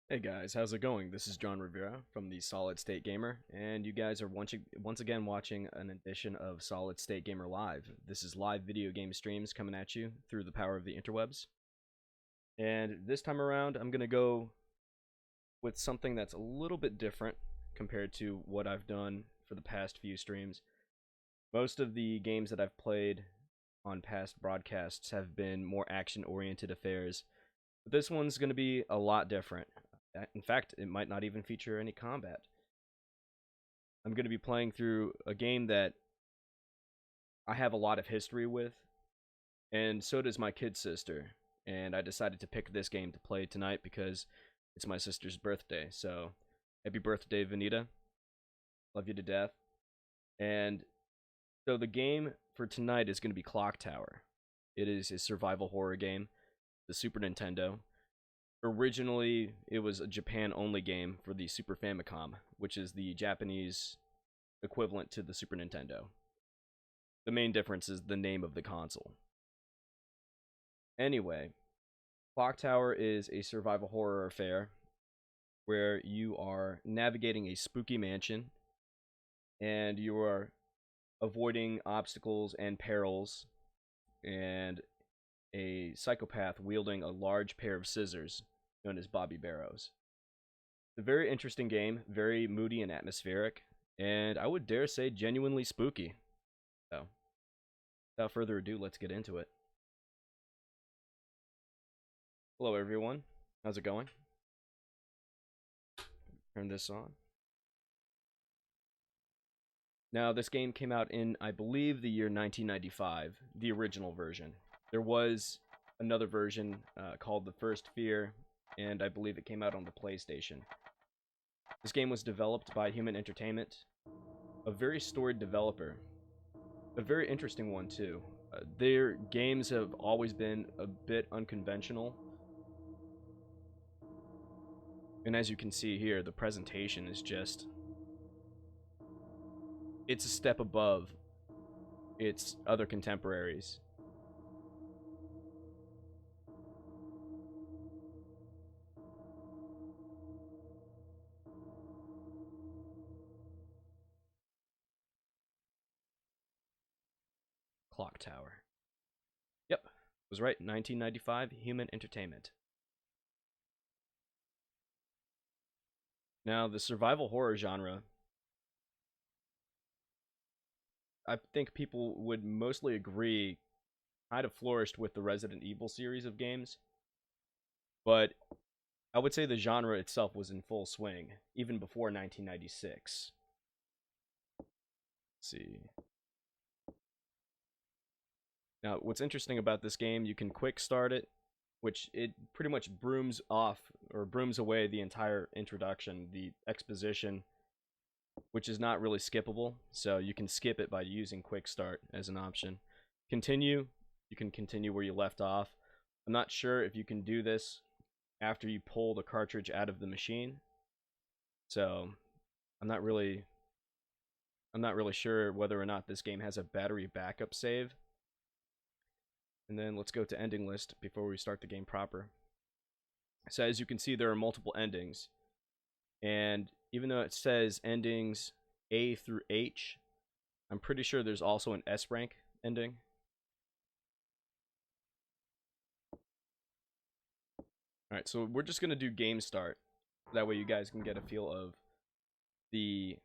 Hey guys, how's it going? This is John Rivera from the Solid State Gamer, and you guys are once again watching an edition of Solid State Gamer Live. This is live video game streams coming at you through the power of the interwebs. And this time around, I'm going to go with something that's a little bit different compared to what I've done for the past few streams. Most of the games that I've played on past broadcasts have been more action-oriented affairs, but this one's going to be a lot different. In fact, it might not even feature any combat. I'm going to be playing through a game that I have a lot of history with, and so does my kid sister. And I decided to pick this game to play tonight because it's my sister's birthday. So, happy birthday, Vanita. Love you to death. And so the game for tonight is going to be Clock Tower. It is a survival horror game, the Super Nintendo. Originally, it was a Japan-only game for the Super Famicom, which is the Japanese equivalent to the Super Nintendo. The main difference is the name of the console. Anyway, Clock Tower is a survival horror affair where you are navigating a spooky mansion and you are avoiding obstacles and perils and a psychopath wielding a large pair of scissors known as Bobby Barrows. It's a very interesting game, very moody and atmospheric, and I would dare say genuinely spooky. So, without further ado, let's get into it. Hello everyone, how's it going? Turn this on. Now, this game came out in, I believe, the year 1995, the original version. There was another version called The First Fear, and I believe it came out on the PlayStation. This game was developed by Human Entertainment, a very storied developer, a very interesting one too. Their games have always been a bit unconventional, and as you can see here, the presentation is just... it's a step above its other contemporaries. Clock Tower. Yep, was right, 1995, Human Entertainment. Now, the survival horror genre, I think people would mostly agree, kind of flourished with the Resident Evil series of games, but I would say the genre itself was in full swing, even before 1996. Let's see. Now, what's interesting about this game, you can quick start it, which it pretty much brooms away the entire introduction, the exposition, which is not really skippable, so you can skip it by using quick start as an option. Continue, you can continue where you left off. I'm not sure if you can do this after you pull the cartridge out of the machine, so I'm not really sure whether or not this game has a battery backup save. And then let's go to ending list before we start the game proper. So as you can see, there are multiple endings, and even though it says endings A through H, I'm pretty sure there's also an S rank ending. Alright, so we're just going to do game start. That way you guys can get a feel of the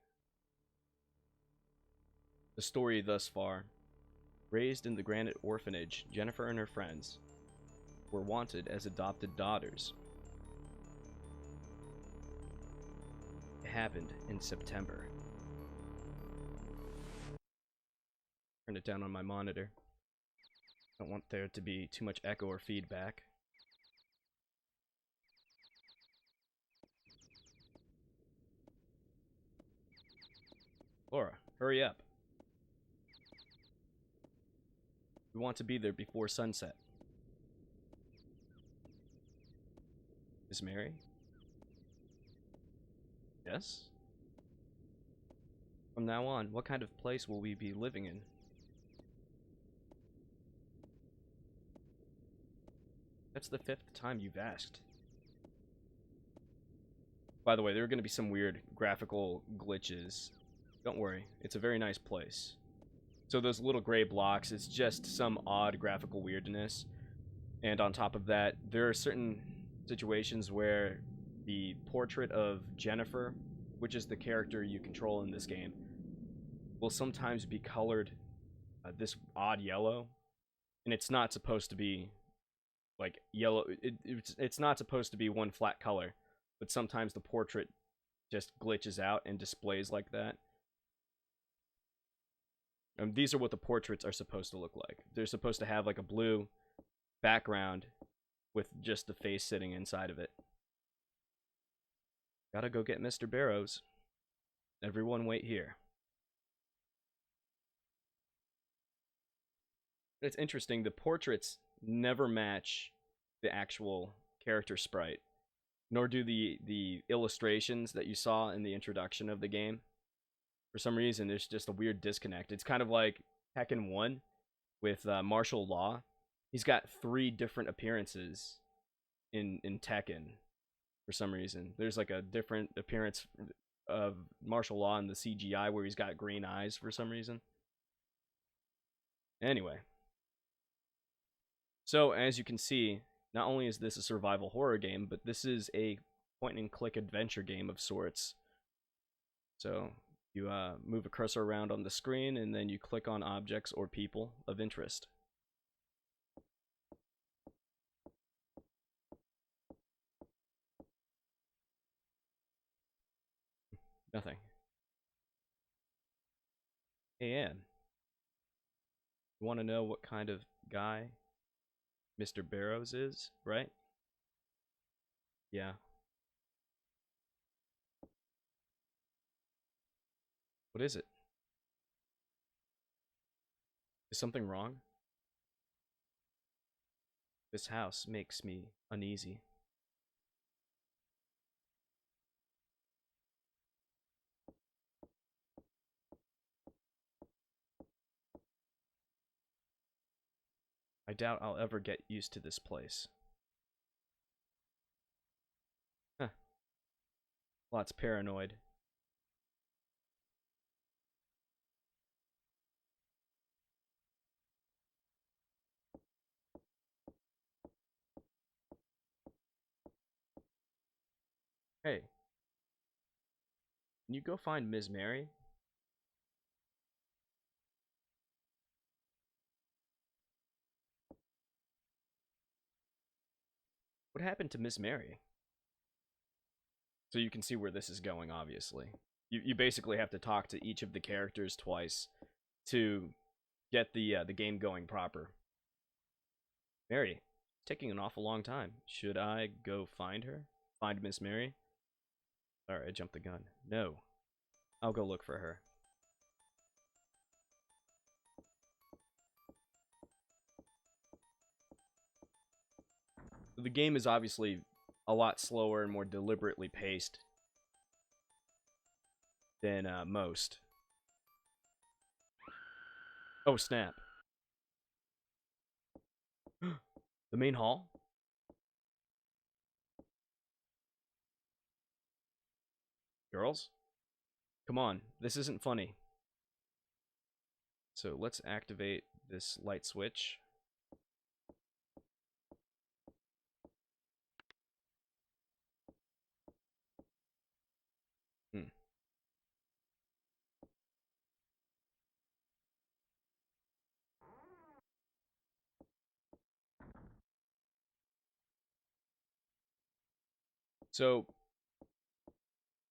story thus far. Raised in the Granite Orphanage, Jennifer and her friends were wanted as adopted daughters. It happened in September. Turn it down on my monitor. Don't want there to be too much echo or feedback. Laura, hurry up. We want to be there before sunset. Miss Mary? Yes? From now on, what kind of place will we be living in? That's the 5th time you've asked. By the way, there are going to be some weird graphical glitches. Don't worry, it's a very nice place. So those little gray blocks, it's just some odd graphical weirdness. And on top of that, there are certain situations where the portrait of Jennifer, which is the character you control in this game, will sometimes be colored this odd yellow. And it's not supposed to be like yellow. It's not supposed to be one flat color, but sometimes the portrait just glitches out and displays like that. These are what the portraits are supposed to look like. They're supposed to have like a blue background with just the face sitting inside of it. Gotta go get Mr. Barrows. Everyone wait here. It's interesting, the portraits never match the actual character sprite, nor do the illustrations that you saw in the introduction of the game. For some reason, there's just a weird disconnect. It's kind of like Tekken 1 with martial law. He's got 3 different appearances in Tekken for some reason. There's like a different appearance of martial law in the CGI where he's got green eyes for some reason. Anyway. So, as you can see, not only is this a survival horror game, but this is a point-and-click adventure game of sorts. So, you move a cursor around on the screen, and then you click on objects or people of interest. Nothing. Hey, Ann. You want to know what kind of guy Mr. Barrows is, right? Yeah. What is it? Is something wrong? This house makes me uneasy. I doubt I'll ever get used to this place. Huh. Lots paranoid. Hey, can you go find Ms. Mary? What happened to Miss Mary? So you can see where this is going, obviously. You basically have to talk to each of the characters twice to get the game going proper. Mary, it's taking an awful long time. Should I go find her? Find Miss Mary? Alright, I jumped the gun. No. I'll go look for her. The game is obviously a lot slower and more deliberately paced than most. Oh, snap. The main hall? Girls? Come on, this isn't funny. So let's activate this light switch. So,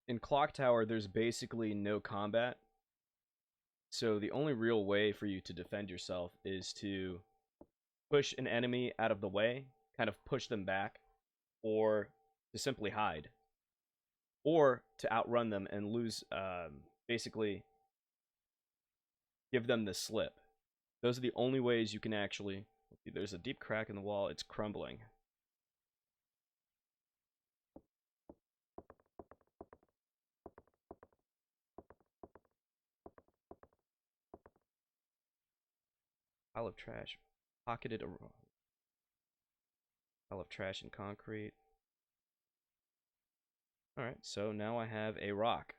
in Clock Tower, there's basically no combat. So the only real way for you to defend yourself is to push an enemy out of the way, kind of push them back, or to simply hide. Or to outrun them and lose, basically, give them the slip. Those are the only ways you can actually... There's a deep crack in the wall, it's crumbling. Pile of trash. Pocketed a pile of trash and concrete. Alright, so now I have a rock.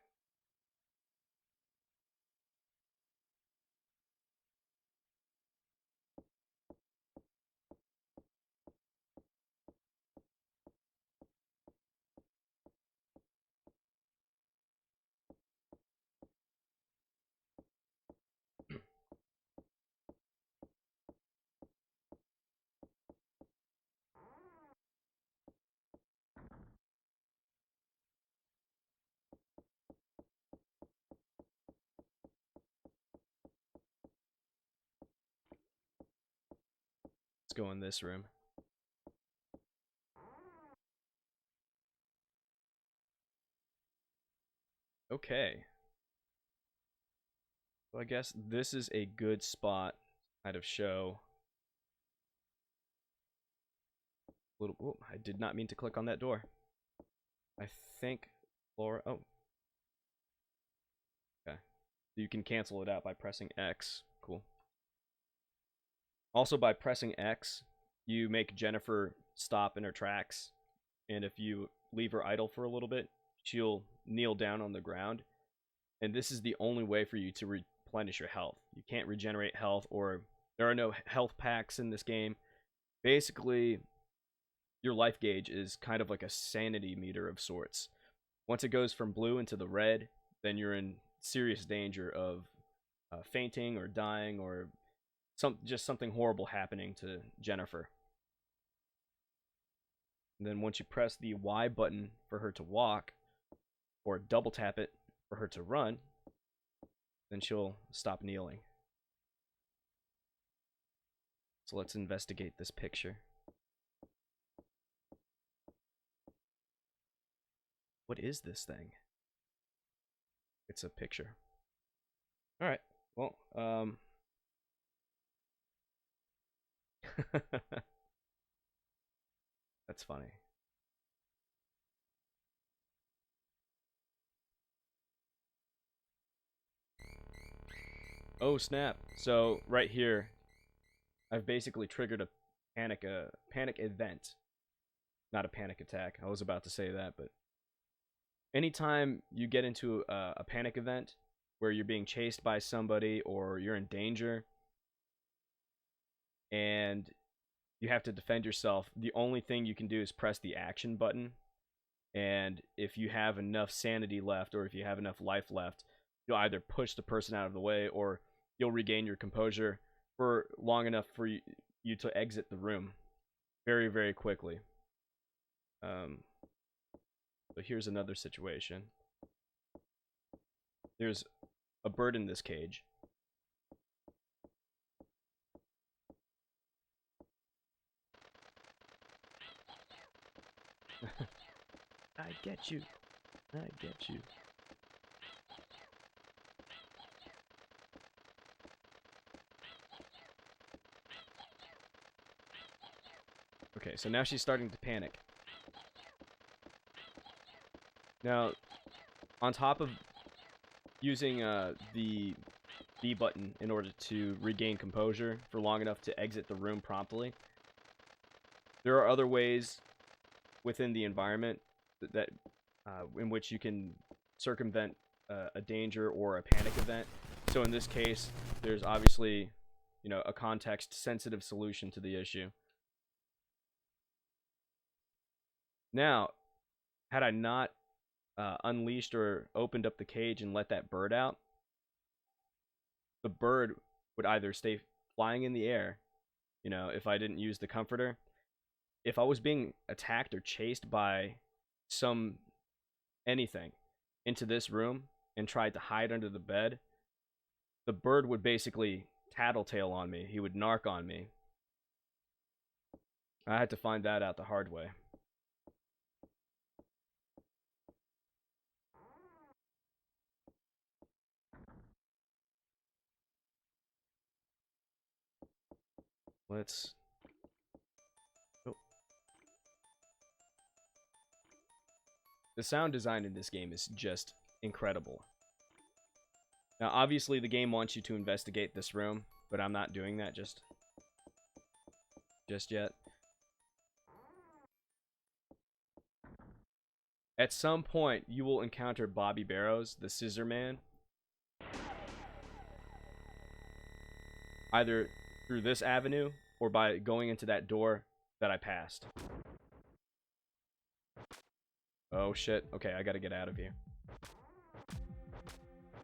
Let's go in this room. Okay. So I guess this is a good spot to kind of show. Little. Oh, I did not mean to click on that door. I think Laura. Oh. Okay. You can cancel it out by pressing X. Cool. Also, by pressing X, you make Jennifer stop in her tracks. And if you leave her idle for a little bit, she'll kneel down on the ground. And this is the only way for you to replenish your health. You can't regenerate health, or there are no health packs in this game. Basically, your life gauge is kind of like a sanity meter of sorts. Once it goes from blue into the red, then you're in serious danger of fainting or dying, or just something horrible happening to Jennifer. And then once you press the Y button for her to walk, or double tap it for her to run, then she'll stop kneeling. So let's investigate this picture. What is this thing? It's a picture. Alright, well, that's funny. Oh snap! So right here, I've basically triggered a panic event, not a panic attack. I was about to say that, but anytime you get into a panic event where you're being chased by somebody or you're in danger and you have to defend yourself, the only thing you can do is press the action button. And if you have enough sanity left, or if you have enough life left, you'll either push the person out of the way, or you'll regain your composure for long enough for you to exit the room very, very quickly. But here's another situation. There's a bird in this cage. I get you. I get you. Okay, so now she's starting to panic. Now, on top of using the B button in order to regain composure for long enough to exit the room promptly, there are other ways within the environment that in which you can circumvent a danger or a panic event. So in this case, there's obviously, a context-sensitive solution to the issue. Now, had I not unleashed or opened up the cage and let that bird out, the bird would either stay flying in the air, if I didn't use the comforter. If I was being attacked or chased by anything into this room and tried to hide under the bed, the bird would basically tattletale on me. He would narc on me. I had to find that out the hard way. Let's... Oh. The sound design in this game is just incredible. Now, obviously, the game wants you to investigate this room, but I'm not doing that just yet. At some point, you will encounter Bobby Barrows, the Scissor Man, either through this avenue or by going into that door that I passed. Oh shit. Okay, I gotta get out of here.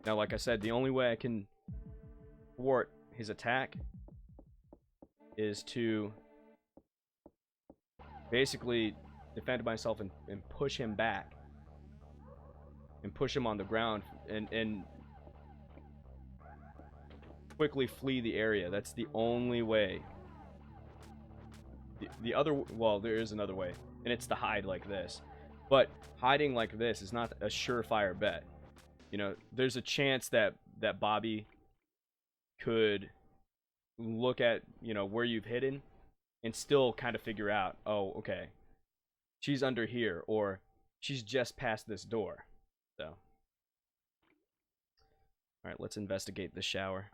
Now, like I said, the only way I can thwart his attack is to basically defend myself and push him back. And push him on the ground and quickly flee the area. That's the only way. The other, well, there is another way, and it's to hide like this. But hiding like this is not a surefire bet. You know, there's a chance that Bobby could look at, you know, where you've hidden and still kind of figure out, oh, okay, she's under here, or she's just past this door. So, all right, let's investigate the shower.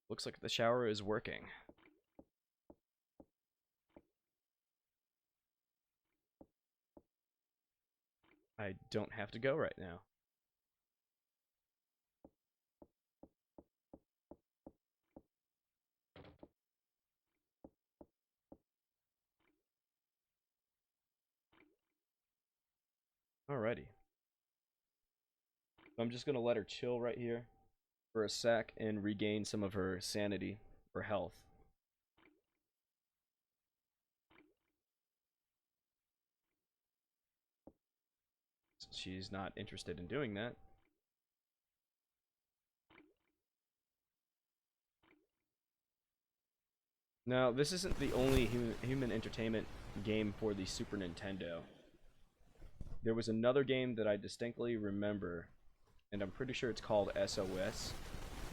Looks like the shower is working. I don't have to go right now. Alrighty. I'm just gonna let her chill right here for a sec and regain some of her sanity or health. She's not interested in doing that. Now, this isn't the only human entertainment game for the Super Nintendo. There was another game that I distinctly remember, and I'm pretty sure it's called SOS,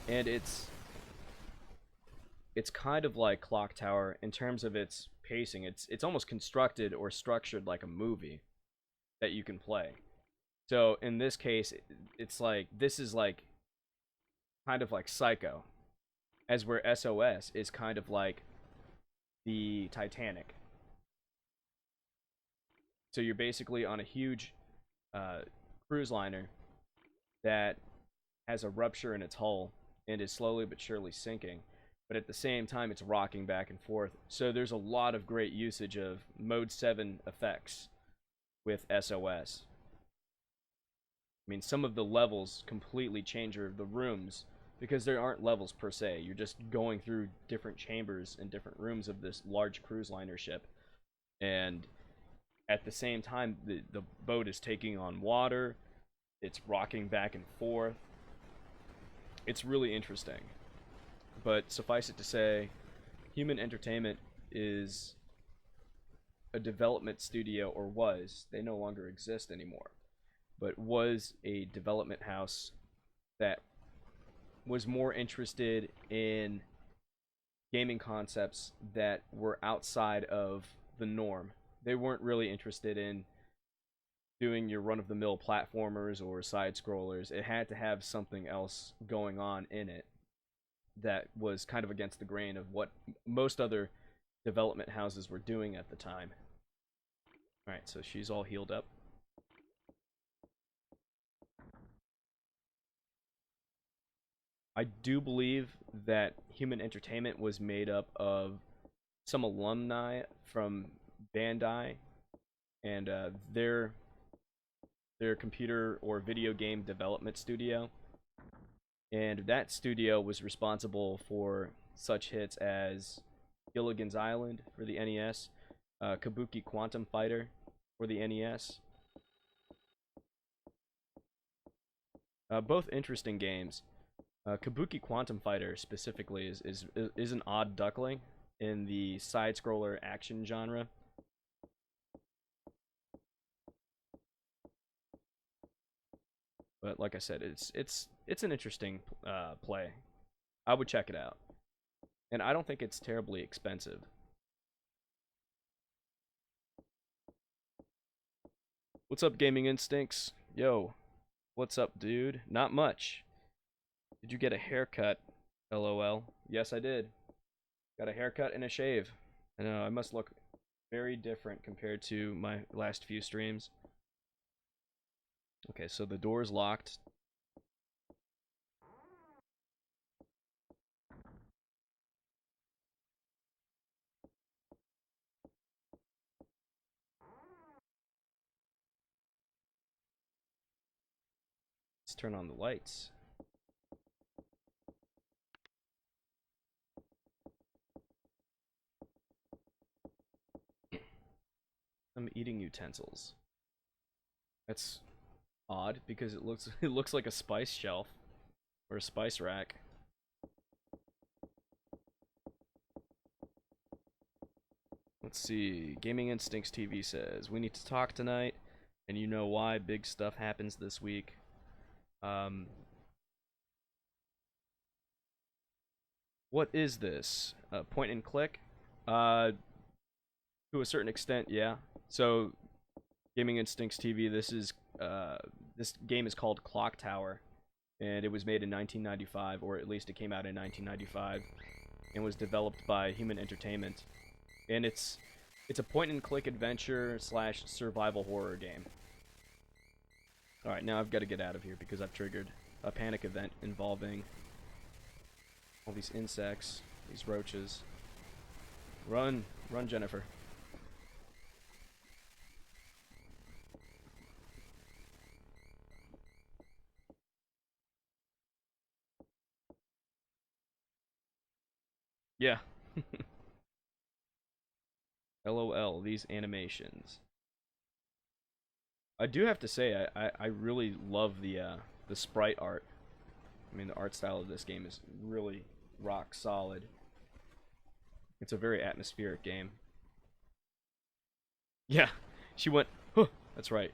and it's kind of like Clock Tower in terms of its pacing. It's almost constructed or structured like a movie that you can play. So in this case, it's like, this is like kind of like Psycho, as where SOS is kind of like the Titanic. So you're basically on a huge cruise liner that has a rupture in its hull and is slowly but surely sinking. But at the same time, it's rocking back and forth. So there's a lot of great usage of Mode 7 effects with SOS. I mean, some of the levels completely change, or the rooms, because there aren't levels per se. You're just going through different chambers and different rooms of this large cruise liner ship. And at the same time, the boat is taking on water. It's rocking back and forth. It's really interesting. But suffice it to say, Human Entertainment is a development studio, or was. They no longer exist anymore. But was a development house that was more interested in gaming concepts that were outside of the norm. They weren't really interested in doing your run-of-the-mill platformers or side-scrollers. It had to have something else going on in it that was kind of against the grain of what most other development houses were doing at the time. Alright, so she's all healed up. I do believe that Human Entertainment was made up of some alumni from Bandai and their computer or video game development studio. And that studio was responsible for such hits as Gilligan's Island for the NES, Kabuki Quantum Fighter for the NES. Both interesting games. Kabuki Quantum Fighter specifically is an odd duckling in the side-scroller action genre. But like I said, it's an interesting play. I would check it out, and I don't think it's terribly expensive. What's up, Gaming Instincts? Yo, what's up, dude? Not much. Did you get a haircut? LOL. Yes, I did. Got a haircut and a shave. I know, I must look very different compared to my last few streams. Okay, so the door is locked. Let's turn on the lights. Some eating utensils. That's odd because it looks it looks like a spice shelf or a spice rack. Let's see. Gaming Instincts TV says we need to talk tonight, and you know why. Big stuff happens this week. What is this? Point and click? To a certain extent, yeah. So, Gaming Instincts TV. This game is called Clock Tower, and it was made in 1995, or at least it came out in 1995, and was developed by Human Entertainment. And it's a point and click adventure slash survival horror game. All right, now I've got to get out of here because I've triggered a panic event involving all these insects, these roaches. Run, run, Jennifer. Yeah. LOL, these animations. I do have to say, I really love the sprite art. I mean, the art style of this game is really rock solid. It's a very atmospheric game. Yeah, she went, huh, that's right.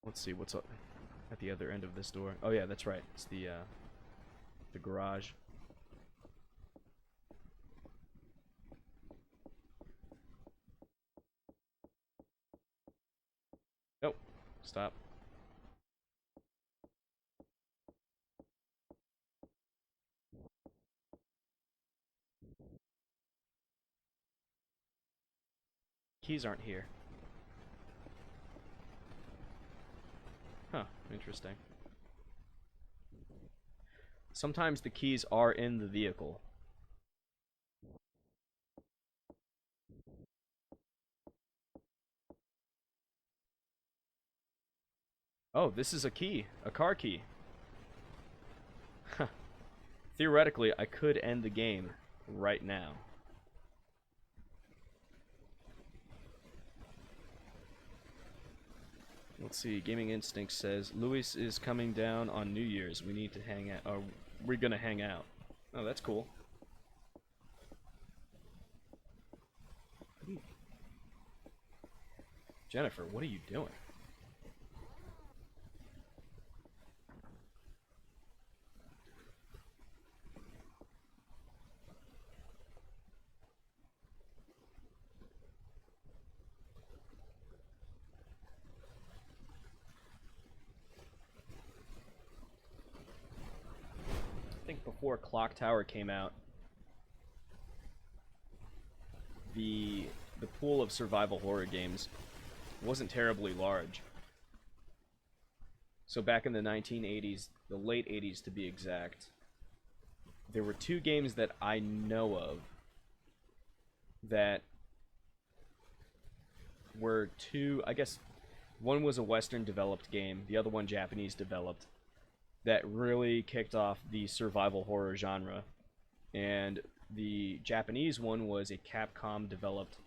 Let's see what's up at the other end of this door. Oh yeah, that's right. It's the garage. Nope. Stop. Keys aren't here. Huh, interesting. Sometimes the keys are in the vehicle. Oh, this is a key. A car key. Huh. Theoretically, I could end the game right now. Let's see. Gaming Instinct says Luis is coming down on New Year's. We need to hang out. Oh, we're gonna hang out. Oh, that's cool. Jennifer, what are you doing? I think before Clock Tower came out, the pool of survival horror games wasn't terribly large. So back in the 1980s, the late 80s to be exact, there were two games that I know of that were two, I guess one was a Western developed game, the other one Japanese developed, that really kicked off the survival horror genre. And the Japanese one was a Capcom developed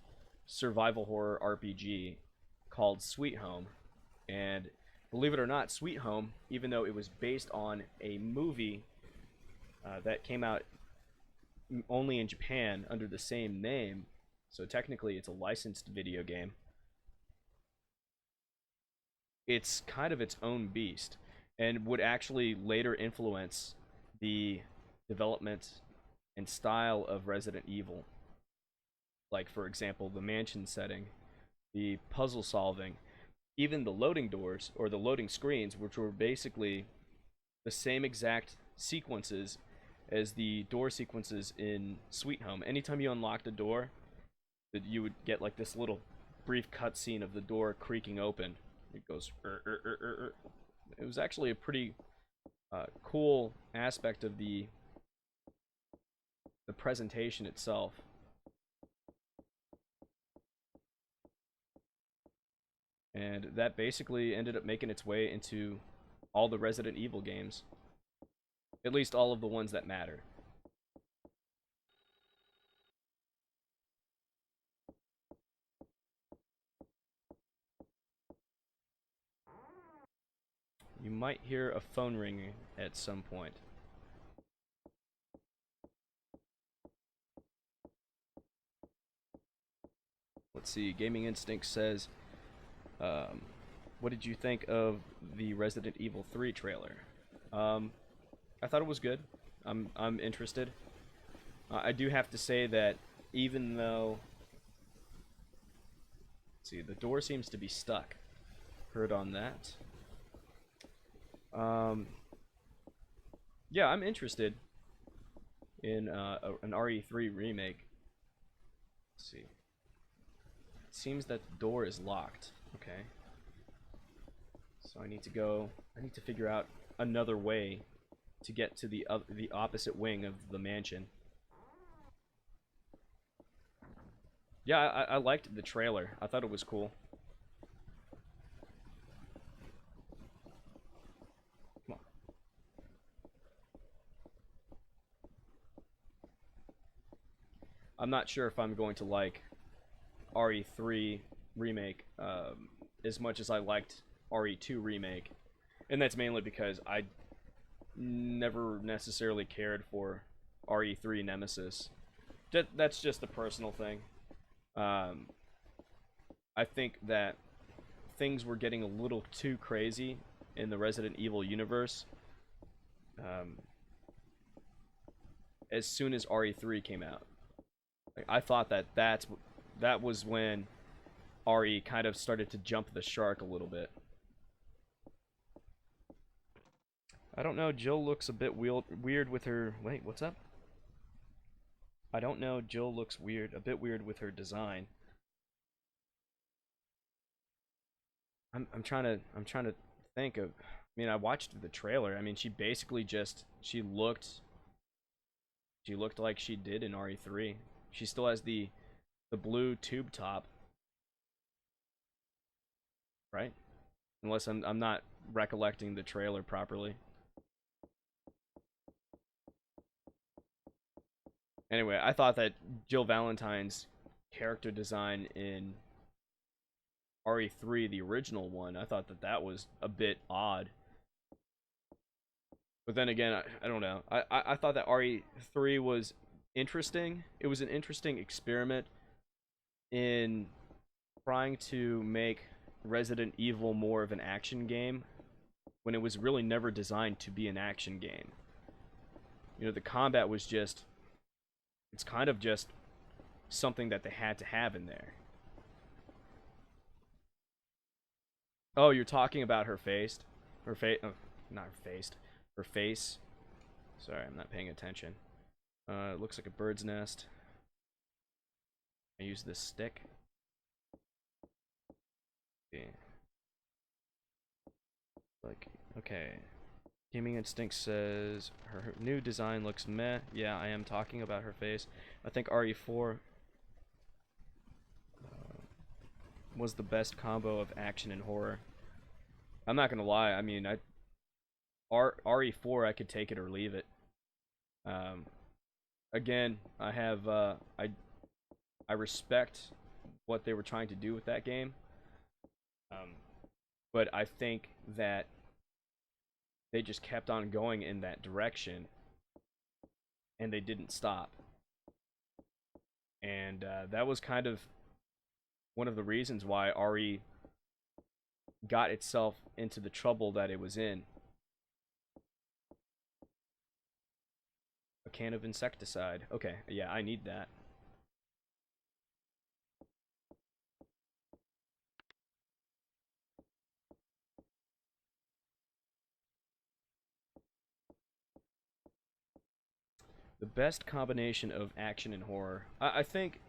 survival horror RPG called Sweet Home. And believe it or not, Sweet Home, even though it was based on a movie that came out only in Japan under the same name, so technically it's a licensed video game, it's kind of its own beast and would actually later influence the development and style of Resident Evil. Like, for example, the mansion setting, the puzzle solving, even the loading doors or the loading screens, which were basically the same exact sequences as the door sequences in Sweet Home. Anytime you unlocked a door, that you would get like this little brief cutscene of the door creaking open. It goes. It was actually a pretty cool aspect of the presentation itself. And that basically ended up making its way into all the Resident Evil games. At least all of the ones that matter. You might hear a phone ringing at some point. Let's see, Gaming Instinct says, what did you think of the Resident Evil 3 trailer? I thought it was good. I'm interested. I do have to say that even though, let's see, the door seems to be stuck. Heard on that. Yeah, I'm interested in an RE3 remake. Let's see. It seems that the door is locked. Okay. So I need to figure out another way to get to the opposite wing of the mansion. Yeah, I liked the trailer. I thought it was cool. Come on. I'm not sure if I'm going to like RE3 remake as much as I liked RE2 remake, and that's mainly because I never necessarily cared for RE3 Nemesis. That's just a personal thing. I think that things were getting a little too crazy in the Resident Evil universe as soon as RE3 came out. Like, I thought that was when RE kind of started to jump the shark a little bit. I don't know, Jill looks a bit weird with her... Wait, what's up? I don't know, Jill looks a bit weird with her design. I'm trying to think of... I mean, I watched the trailer. I mean, she basically just... She looked like she did in RE3. She still has the blue tube top. Right? Unless I'm not recollecting the trailer properly. Anyway, I thought that Jill Valentine's character design in RE3, the original one, I thought that was a bit odd. But then again, I don't know. I thought that RE3 was interesting. It was an interesting experiment in trying to make Resident Evil more of an action game when it was really never designed to be an action game. You know, the combat was just... It's kind of just something that they had to have in there. Oh, you're talking about her face? Her face? Oh, not her face. Her face. Sorry, I'm not paying attention. It looks like a bird's nest. I use this stick. Okay. Like, okay. Gaming Instinct says her new design looks meh. Yeah, I am talking about her face. I think RE4 was the best combo of action and horror. I'm not gonna lie. I mean, RE4 I could take it or leave it. Again, I have I respect what they were trying to do with that game. But I think that they just kept on going in that direction, and they didn't stop. And that was kind of one of the reasons why RE got itself into the trouble that it was in. A can of insecticide. Okay, yeah, I need that. The best combination of action and horror. I think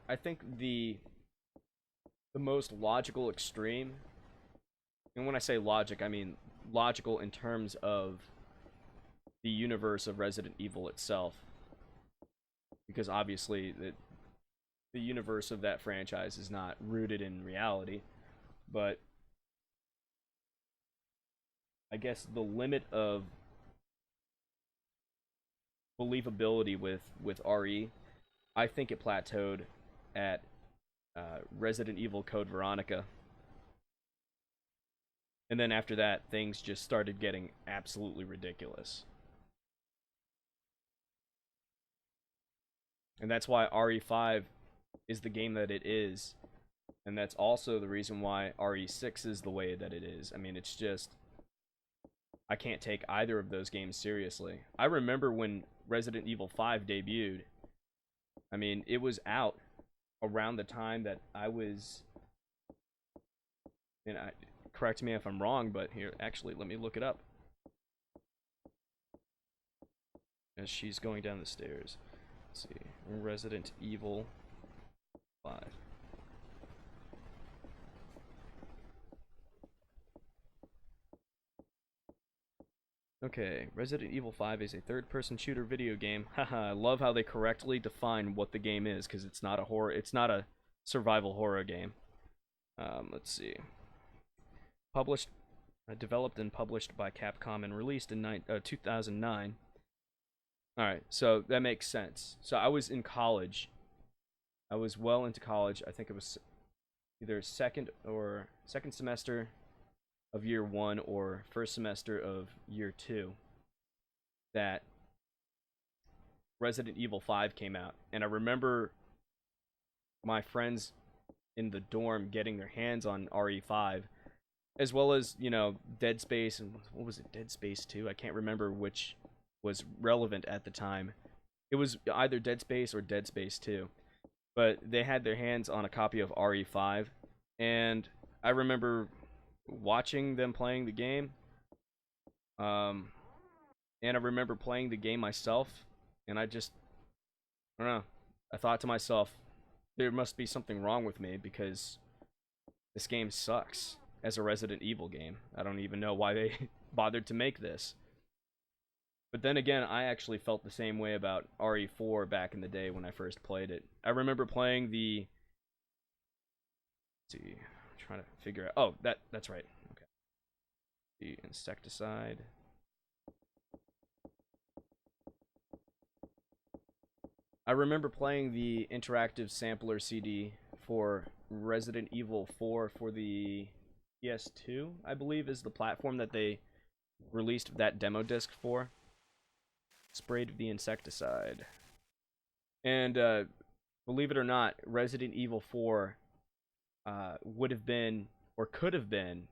the most logical extreme, and when I say logic, I mean logical in terms of the universe of Resident Evil itself, because obviously the universe of that franchise is not rooted in reality, but I guess the limit of believability with RE, I think it plateaued at Resident Evil Code Veronica. And then after that, things just started getting absolutely ridiculous. And that's why RE5 is the game that it is. And that's also the reason why RE6 is the way that it is. I mean, it's just, I can't take either of those games seriously. I remember when Resident Evil 5 debuted. I mean, it was out around the time that I was, and correct me if I'm wrong, but here, actually, let me look it up. As she's going down the stairs. Let's see. Resident Evil 5. Okay, Resident Evil 5 is a third-person shooter video game. Haha, I love how they correctly define what the game is, because it's not a horror, it's not a survival horror game. Let's see. Developed and published by Capcom and released in 2009. Alright, so that makes sense. So I was in college. I was well into college. I think it was either second semester of year 1 or first semester of year 2 that Resident Evil 5 came out. And I remember my friends in the dorm getting their hands on RE5, as well as, you know, Dead Space, and what was it, Dead Space 2? I can't remember which was relevant at the time. It was either Dead Space or Dead Space 2. But they had their hands on a copy of RE5, and I remember watching them playing the game, and I remember playing the game myself, and I don't know, I thought to myself, there must be something wrong with me, because this game sucks as a Resident Evil game. I don't even know why they bothered to make this. But then again, I actually felt the same way about RE4 back in the day when I first played it. I remember playing the, let's see, I'm trying to figure out, oh, that's right, okay. The insecticide. I remember playing the interactive sampler CD for Resident Evil 4 for the PS2, I believe is the platform that they released that demo disc for. Sprayed the insecticide. And believe it or not, Resident Evil 4 would have been, or could have been,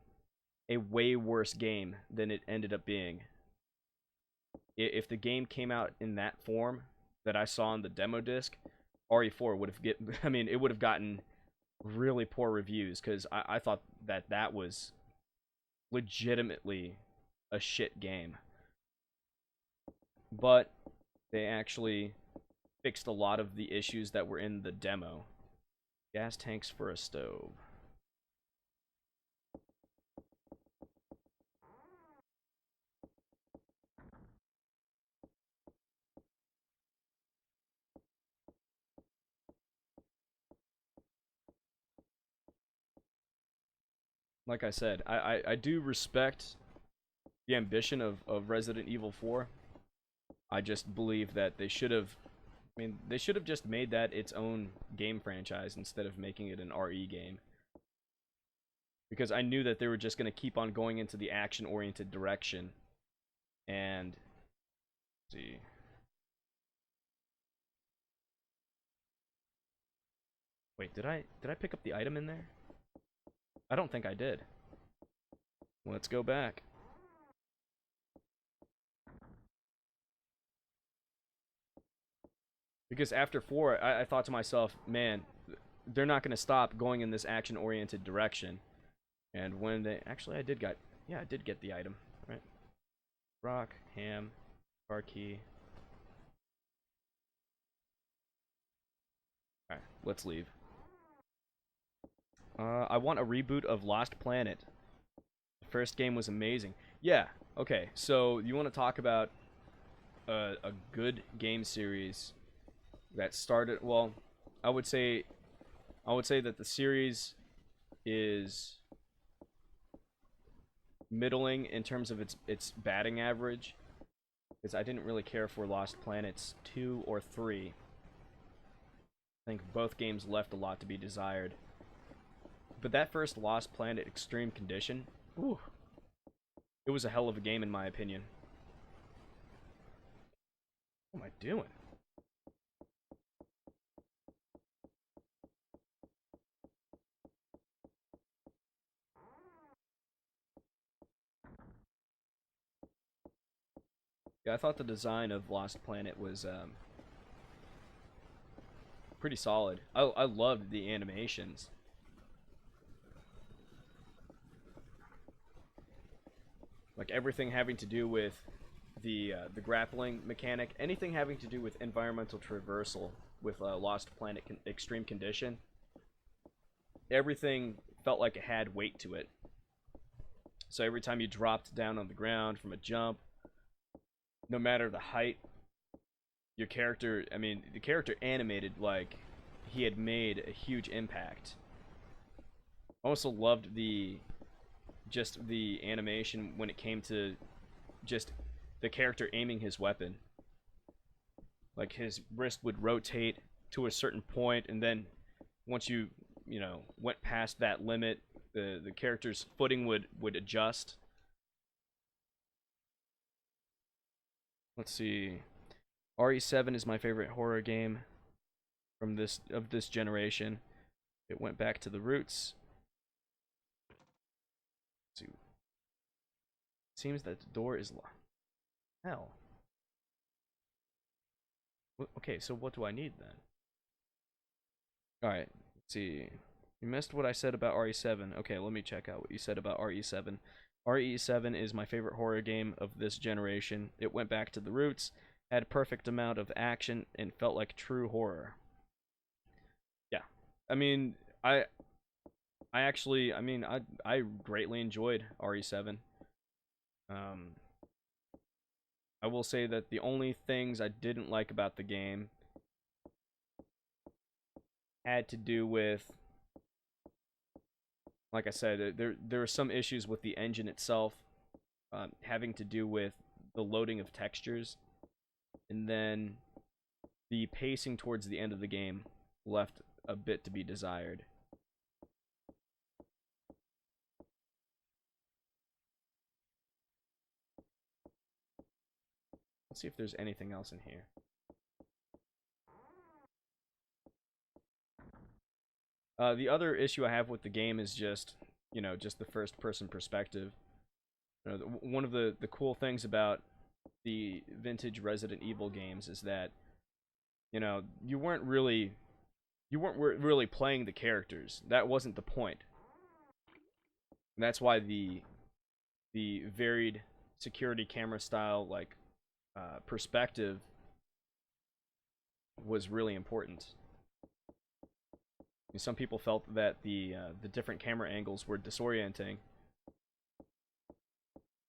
a way worse game than it ended up being. If the game came out in that form that I saw on the demo disc, RE4 would have it would have gotten really poor reviews, because I thought that was legitimately a shit game. But they actually fixed a lot of the issues that were in the demo. Gas tanks for a stove. Like I said, I do respect the ambition of Resident Evil 4. I just believe that they should have, they should have just made that its own game franchise instead of making it an RE game. Because I knew that they were just going to keep on going into the action-oriented direction. And, let's see. Wait, did I pick up the item in there? I don't think I did. Let's go back. Because after 4, I thought to myself, man, they're not going to stop going in this action-oriented direction. And when they... Actually, I did get the item, right? Rock, ham, car key. let's leave. I want a reboot of Lost Planet. The first game was amazing. Yeah, okay, so you want to talk about a good game series that started, well, I would say that the series is middling in terms of its batting average, because I didn't really care for Lost Planets 2 or 3. I think both games left a lot to be desired. But that first Lost Planet Extreme Condition, ooh, it was a hell of a game in my opinion. What am I doing? Yeah, I thought the design of Lost Planet was pretty solid. I loved the animations. Like everything having to do with the grappling mechanic, anything having to do with environmental traversal with Lost Planet Extreme Condition, everything felt like it had weight to it. So every time you dropped down on the ground from a jump, no matter the height, your character, I mean, the character animated like he had made a huge impact. I also loved just the animation when it came to just the character aiming his weapon. Like his wrist would rotate to a certain point, and then once you went past that limit, the character's footing would adjust. Let's see. RE7 is my favorite horror game from this generation. It went back to the roots. Let's see. It seems that the door is locked. Hell. Okay, so what do I need then? Alright, let's see. You missed what I said about RE7. Okay, let me check out what you said about RE7. RE7 is my favorite horror game of this generation. It went back to the roots, had a perfect amount of action, and felt like true horror. Yeah. I mean, I greatly enjoyed RE7. I will say that the only things I didn't like about the game had to do with, like I said, there are some issues with the engine itself, having to do with the loading of textures, and then the pacing towards the end of the game left a bit to be desired. Let's see if there's anything else in here. The other issue I have with the game is just the first-person perspective. One of the cool things about the vintage Resident Evil games is that you weren't really playing the characters. That wasn't the point. And that's why the varied security camera style perspective was really important. Some people felt that the different camera angles were disorienting,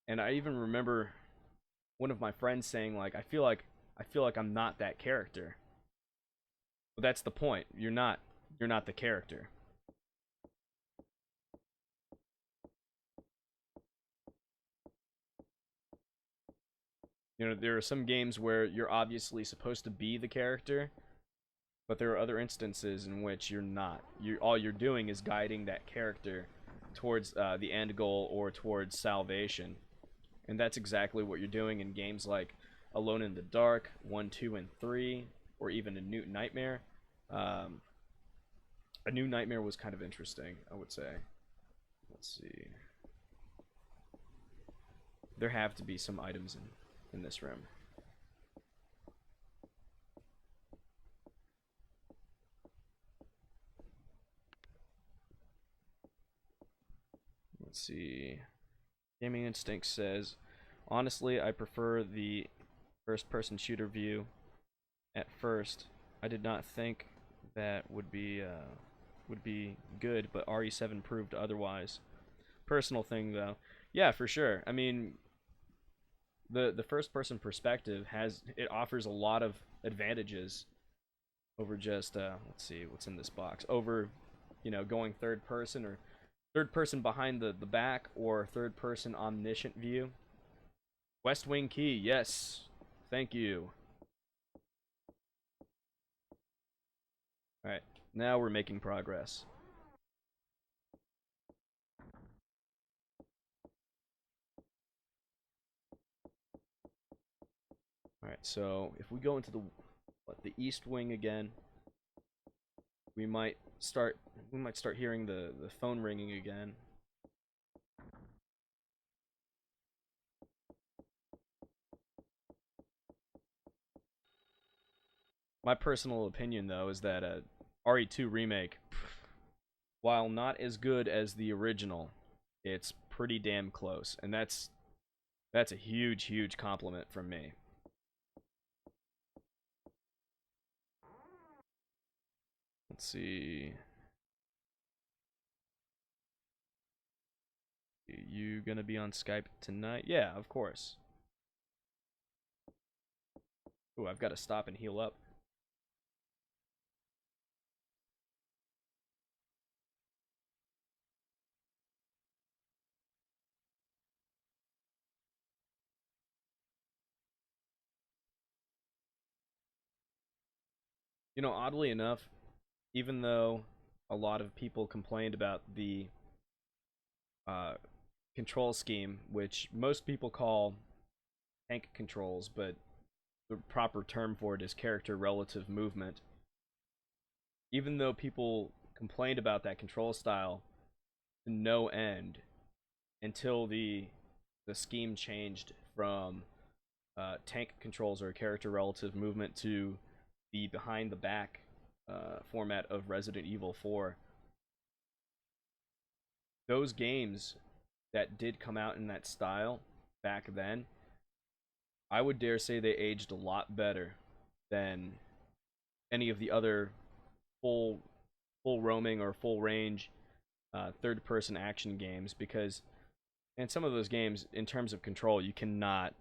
and I even remember one of my friends saying, like, I feel like I'm not that character. But that's the point. You're not the character. There are some games where you're obviously supposed to be the character, but there are other instances in which you're not. All you're doing is guiding that character towards the end goal or towards salvation. And that's exactly what you're doing in games like Alone in the Dark, 1, 2, and 3, or even A New Nightmare. A New Nightmare was kind of interesting, I would say. Let's see. There have to be some items in this room. Let's see. Gaming Instinct says, honestly, I prefer the first-person shooter view. At first, I did not think that would be good, but RE7 proved otherwise. Personal thing though. Yeah, for sure. I mean, the first person perspective offers a lot of advantages over just let's see what's in this box. Over, going third person or third person behind the back or third person omniscient view. West Wing key, yes. Thank you. Alright, now we're making progress. Alright, so if we go into the east wing again, we might start hearing the phone ringing again. My personal opinion though is that RE2 remake, while not as good as the original, it's pretty damn close, and that's a huge compliment from me. Let's see. You gonna be on Skype tonight? Yeah, of course. Ooh, I've got to stop and heal up. Oddly enough, even though a lot of people complained about the uh, control scheme, which most people call tank controls, but the proper term for it is character relative movement. Even though people complained about that control style to no end until the scheme changed from tank controls or character relative movement to the behind the back format of Resident Evil 4. Those games that did come out in that style back then, I would dare say they aged a lot better than any of the other full roaming or full range third person action games, because in some of those games, in terms of control, you cannot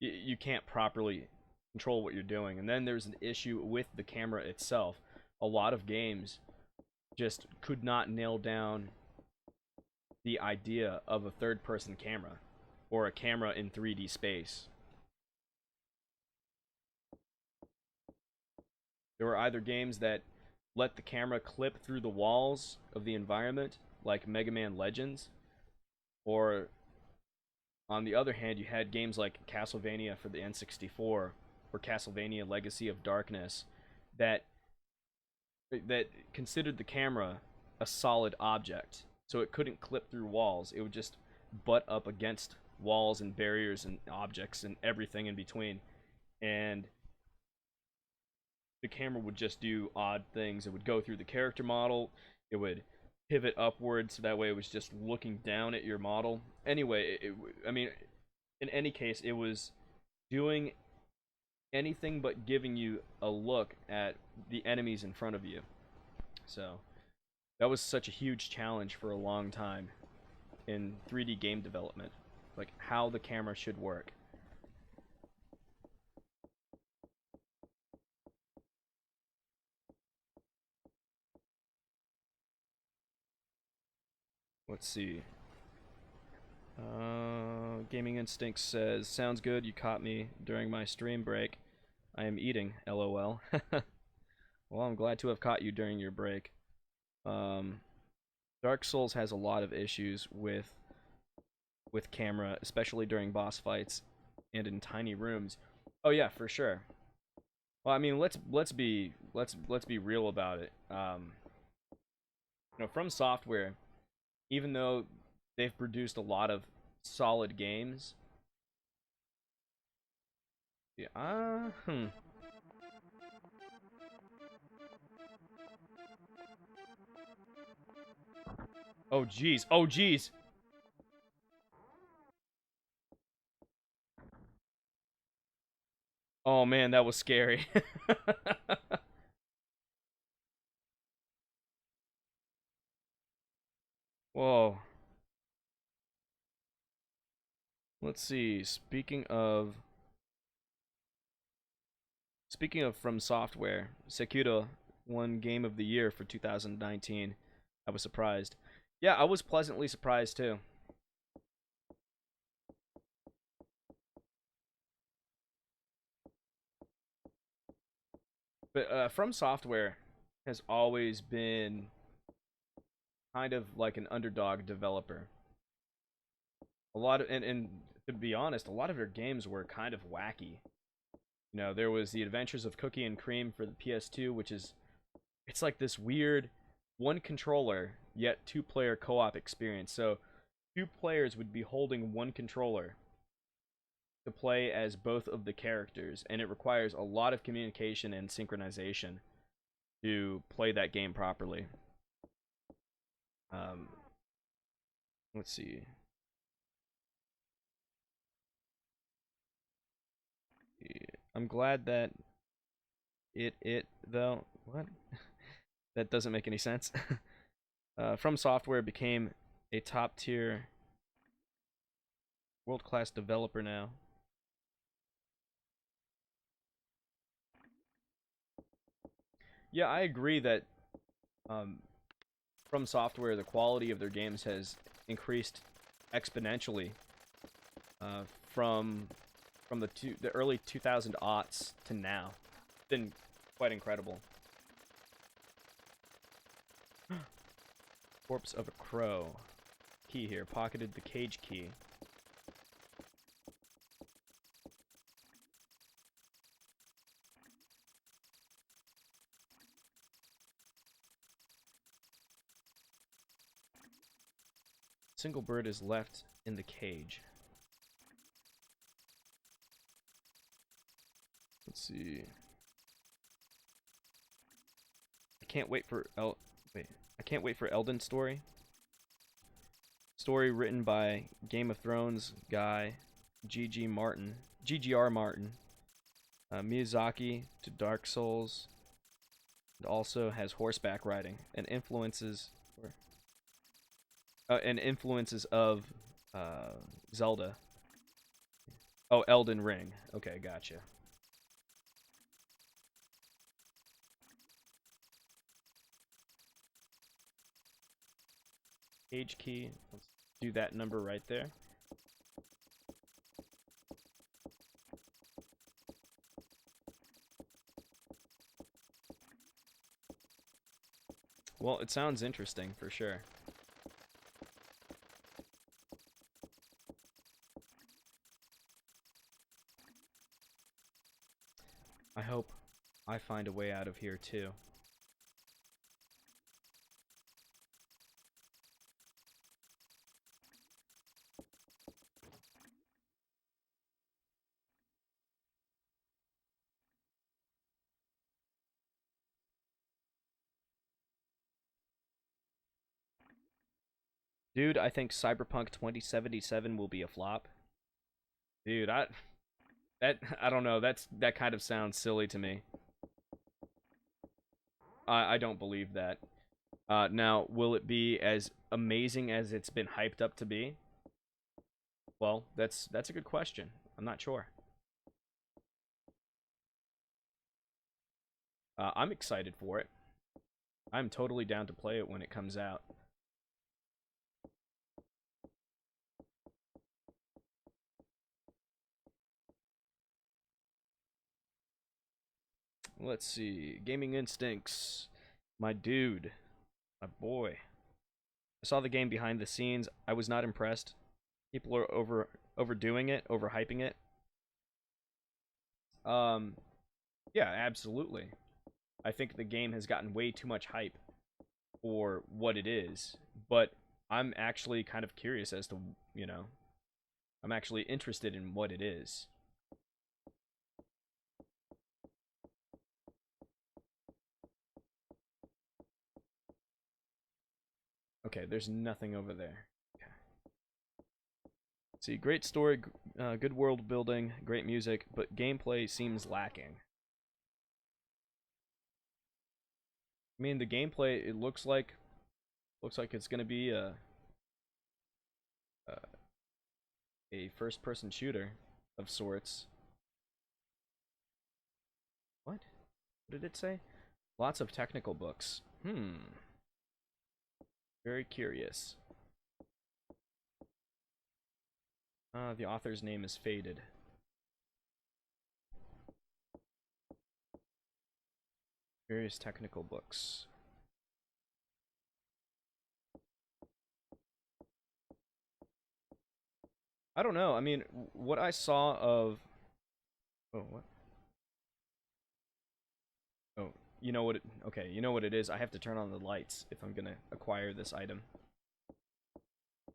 you can't properly control what you're doing. And then there's an issue with the camera itself. A lot of games just could not nail down the idea of a third person camera or a camera in 3D space. There were either games that let the camera clip through the walls of the environment, like Mega Man Legends, or on the other hand, you had games like Castlevania for the N64 or Castlevania Legacy of Darkness that considered the camera a solid object. So it couldn't clip through walls. It would just butt up against walls and barriers and objects and everything in between. And the camera would just do odd things. It would go through the character model. It would pivot upwards, so that way it was just looking down at your model. Anyway, I mean, in any case, it was doing anything but giving you a look at the enemies in front of you. So that was such a huge challenge for a long time in 3D game development, like how the camera should work. Let's see. Gaming Instinct says, sounds good, you caught me during my stream break. I am eating, lol. Well, I'm glad to have caught you during your break. Dark Souls has a lot of issues with camera, especially during boss fights and in tiny rooms. Oh yeah, for sure. Well, I mean, let's be real about it. From Software, even though they've produced a lot of solid games, yeah, Oh jeez. Oh jeez. Oh man, that was scary. Whoa. Let's see. Speaking of From Software, Sekiro won Game of the Year for 2019. I was surprised. Yeah, I was pleasantly surprised too. But From Software has always been kind of like an underdog developer. A lot of and to be honest, a lot of their games were kind of wacky. You know, there was The Adventures of Cookie and Cream for the PS2, which is it's like this weird one controller yet two-player co-op experience. So two players would be holding one controller to play as both of the characters, and it requires a lot of communication and synchronization to play that game properly. Um, let's see. I'm glad that it though what that doesn't make any sense. From Software became a top tier, world class developer now. Yeah, I agree that um, From Software, the quality of their games has increased exponentially uh, from the early 2000 aughts to now. It's been quite incredible. Corpse of a Crow. Key here. Pocketed the cage key. Single bird is left in the cage. Let's see. I can't wait for wait. I can't wait for Elden Story. Story written by Game of Thrones guy GGR Martin. Miyazaki to Dark Souls. It also has horseback riding and influences of uh, Zelda. Oh, Elden Ring. Okay, gotcha. Page key. Let's do that number right there. Well, it sounds interesting for sure. I hope I find a way out of here too. Dude, I think Cyberpunk 2077 will be a flop. Dude, I don't know. That kind of sounds silly to me. I don't believe that. Now, will it be as amazing as it's been hyped up to be? Well, that's a good question. I'm not sure. I'm excited for it. I'm totally down to play it when it comes out. Let's see. Gaming Instincts. My dude. My boy. I saw the game behind the scenes. I was not impressed. People are overdoing it, overhyping it. Um, yeah, absolutely. I think the game has gotten way too much hype for what it is, but I'm actually kind of curious as to, you know, I'm actually interested in what it is. Okay, there's nothing over there. Okay. See, great story, good world building, great music, but gameplay seems lacking. I mean, the gameplay, it looks like it's gonna be a first-person shooter of sorts. What? What did it say? Lots of technical books. Very curious. The author's name is faded. Various technical books. I don't know. I mean, what I saw of... Oh, what? Oh, you know what it... Okay, you know what it is. I have to turn on the lights if I'm gonna acquire this item.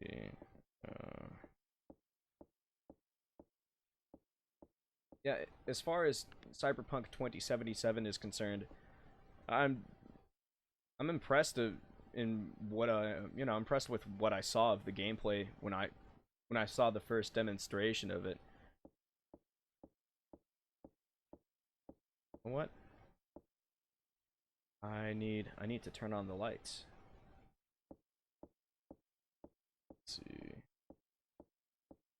Yeah. Yeah, as far as Cyberpunk 2077 is concerned, I'm impressed in what I'm impressed with what I saw of the gameplay when I saw the first demonstration of it. What? I need to turn on the lights. Let's see.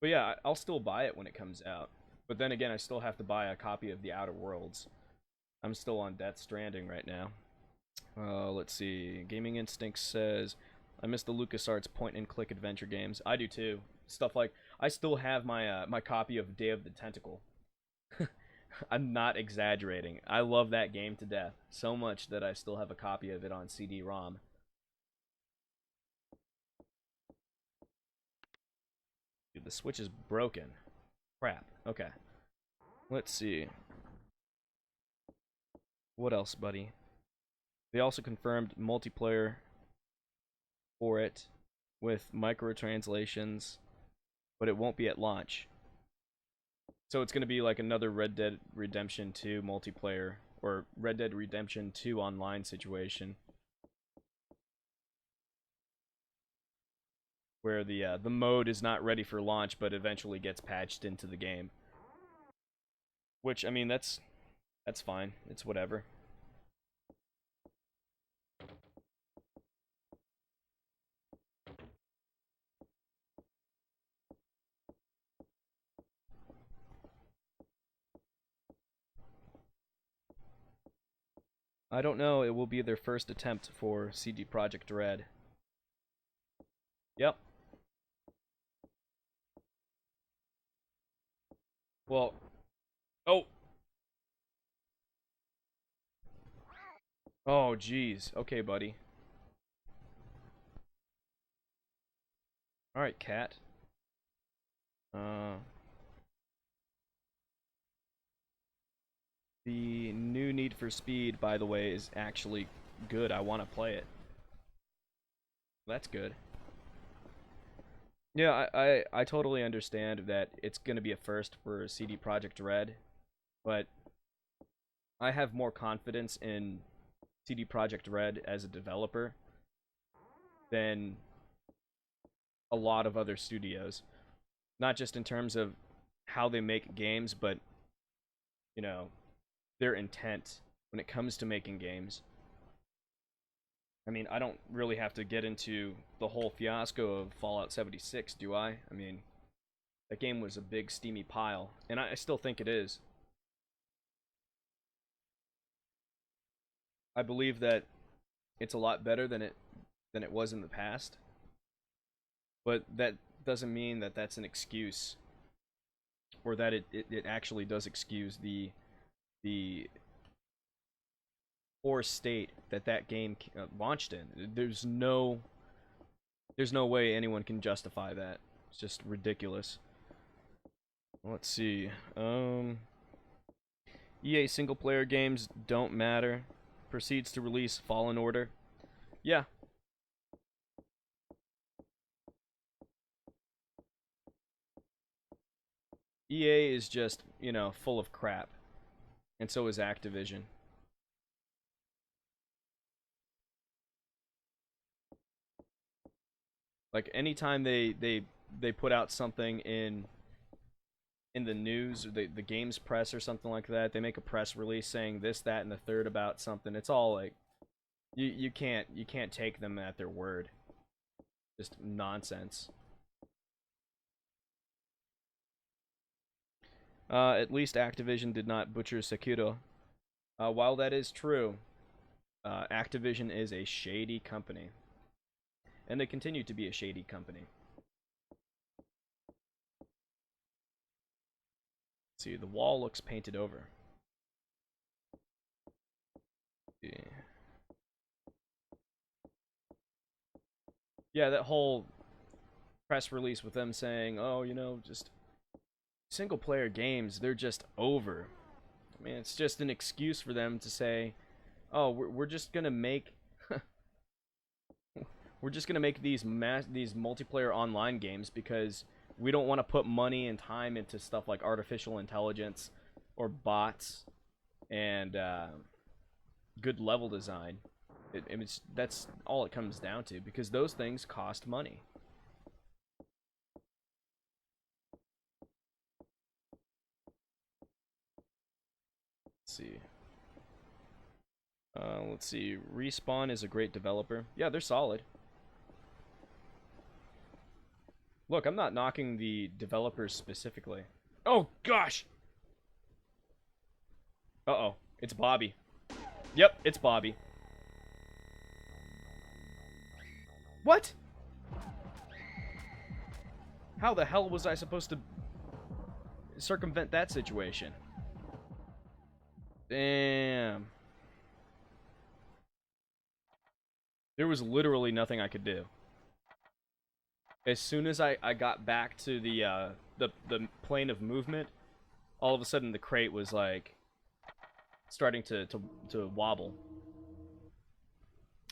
But yeah, I'll still buy it when it comes out. But then again, I still have to buy a copy of The Outer Worlds. I'm still on Death Stranding right now. Let's see. Gaming Instinct says, I miss the LucasArts point-and-click adventure games. I do too. Stuff like, I still have my my copy of Day of the Tentacle. I'm not exaggerating. I love that game to death. So much that I still have a copy of it on CD-ROM. Dude, the Switch is broken. Crap. Okay. Let's see. What else, buddy? They also confirmed multiplayer for it with microtranslations, but it won't be at launch. So it's going to be like another Red Dead Redemption 2 multiplayer, or Red Dead Redemption 2 online situation, where the mode is not ready for launch, but eventually gets patched into the game. Which, I mean, that's fine. It's whatever. I don't know. It will be their first attempt for CD Projekt Red. Yep. Well, oh. Oh, jeez. Okay, buddy. All right, cat. The new Need for Speed, by the way, is actually good. I want to play it. That's good. Yeah, I totally understand that it's going to be a first for CD Projekt Red, but I have more confidence in CD Projekt Red as a developer than a lot of other studios. Not just in terms of how they make games, but, you know, their intent when it comes to making games. I mean, I don't really have to get into the whole fiasco of Fallout 76, do I? I mean, that game was a big steamy pile, and I still think it is. I believe that it's a lot better than it was in the past, but that doesn't mean that that's an excuse, or that it actually does excuse the poor state that game launched in. There's no way anyone can justify that. It's just ridiculous. Let's see. EA single player games don't matter. Proceeds to release Fallen Order. Yeah. EA is just, you know, full of crap. And so is Activision. Like, anytime they they put out something in the news, or the games press or something like that. They make a press release saying this, that, and the third about something. It's all like you can't take them at their word. Just nonsense. At least Activision did not butcher Sekiro. While that is true, Activision is a shady company. And they continue to be a shady company. Let's see, the wall looks painted over. Yeah. Yeah, that whole press release with them saying, oh, you know, just single player games, they're just over. I mean, it's just an excuse for them to say, oh, we're just gonna make we're just gonna make these multiplayer online games because we don't want to put money and time into stuff like artificial intelligence or bots and good level design. That's all it comes down to, because those things cost money. Let's see. Respawn is a great developer. Yeah, they're solid. Look, I'm not knocking the developers specifically. Oh, gosh! Uh-oh. It's Bobby. Yep, it's Bobby. What? How the hell was I supposed to circumvent that situation? Damn. There was literally nothing I could do. As soon as I got back to the plane of movement, all of a sudden the crate was like starting to wobble.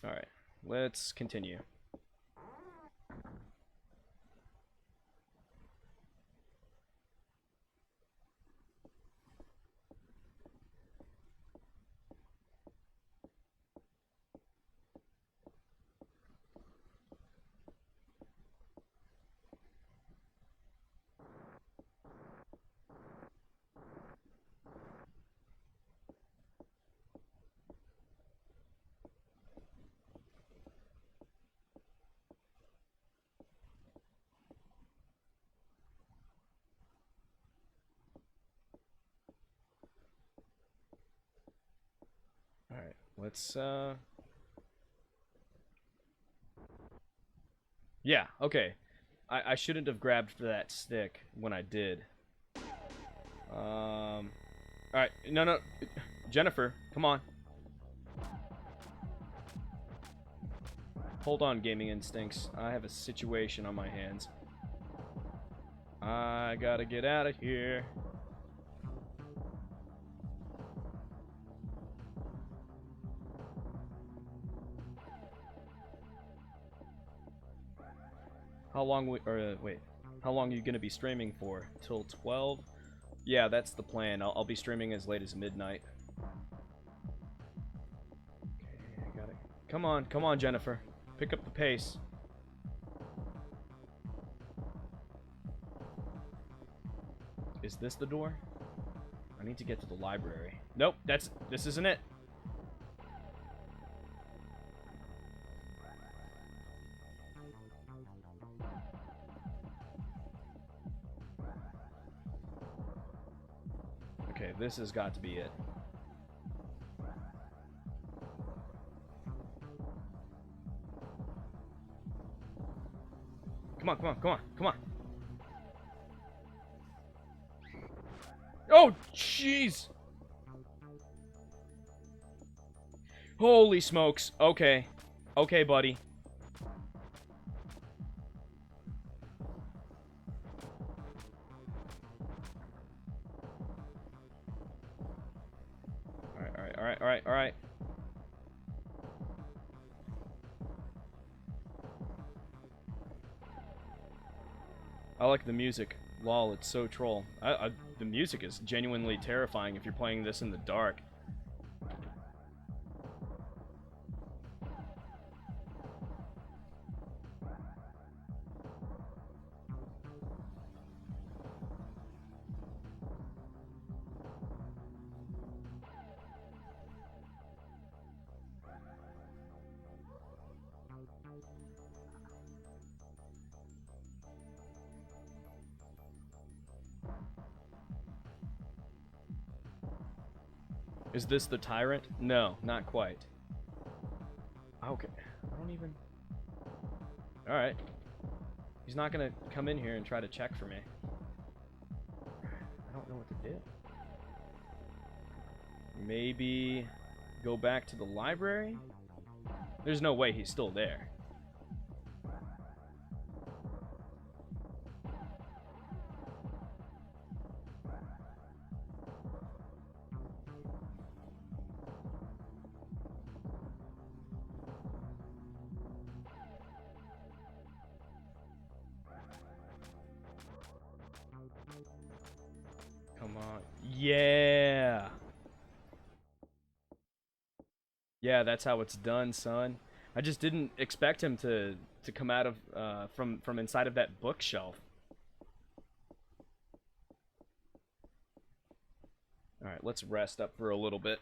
All right, let's continue. Alright, let's, yeah, okay. I shouldn't have grabbed that stick when I did. Alright, no. Jennifer, come on. Hold on, Gaming Instincts. I have a situation on my hands. I gotta get out of here. How long wait, how long are you gonna be streaming for? Till 12? Yeah, that's the plan. I'll be streaming as late as midnight. Okay, I got it. Come on, Jennifer. Pick up the pace. Is this the door? I need to get to the library. Nope, this isn't it. Okay, this has got to be it. Come on. Oh, jeez. Holy smokes. Okay. Okay, buddy. All right. I like the music. Lol, it's so troll. The music is genuinely terrifying if you're playing this in the dark. Is this the tyrant? No, not quite. Okay. I don't even... Alright. He's not gonna come in here and try to check for me. I don't know what to do. Maybe go back to the library? There's no way he's still there. Come on. Yeah! Yeah, that's how it's done, son. I just didn't expect him to come out of from inside of that bookshelf. All right, let's rest up for a little bit.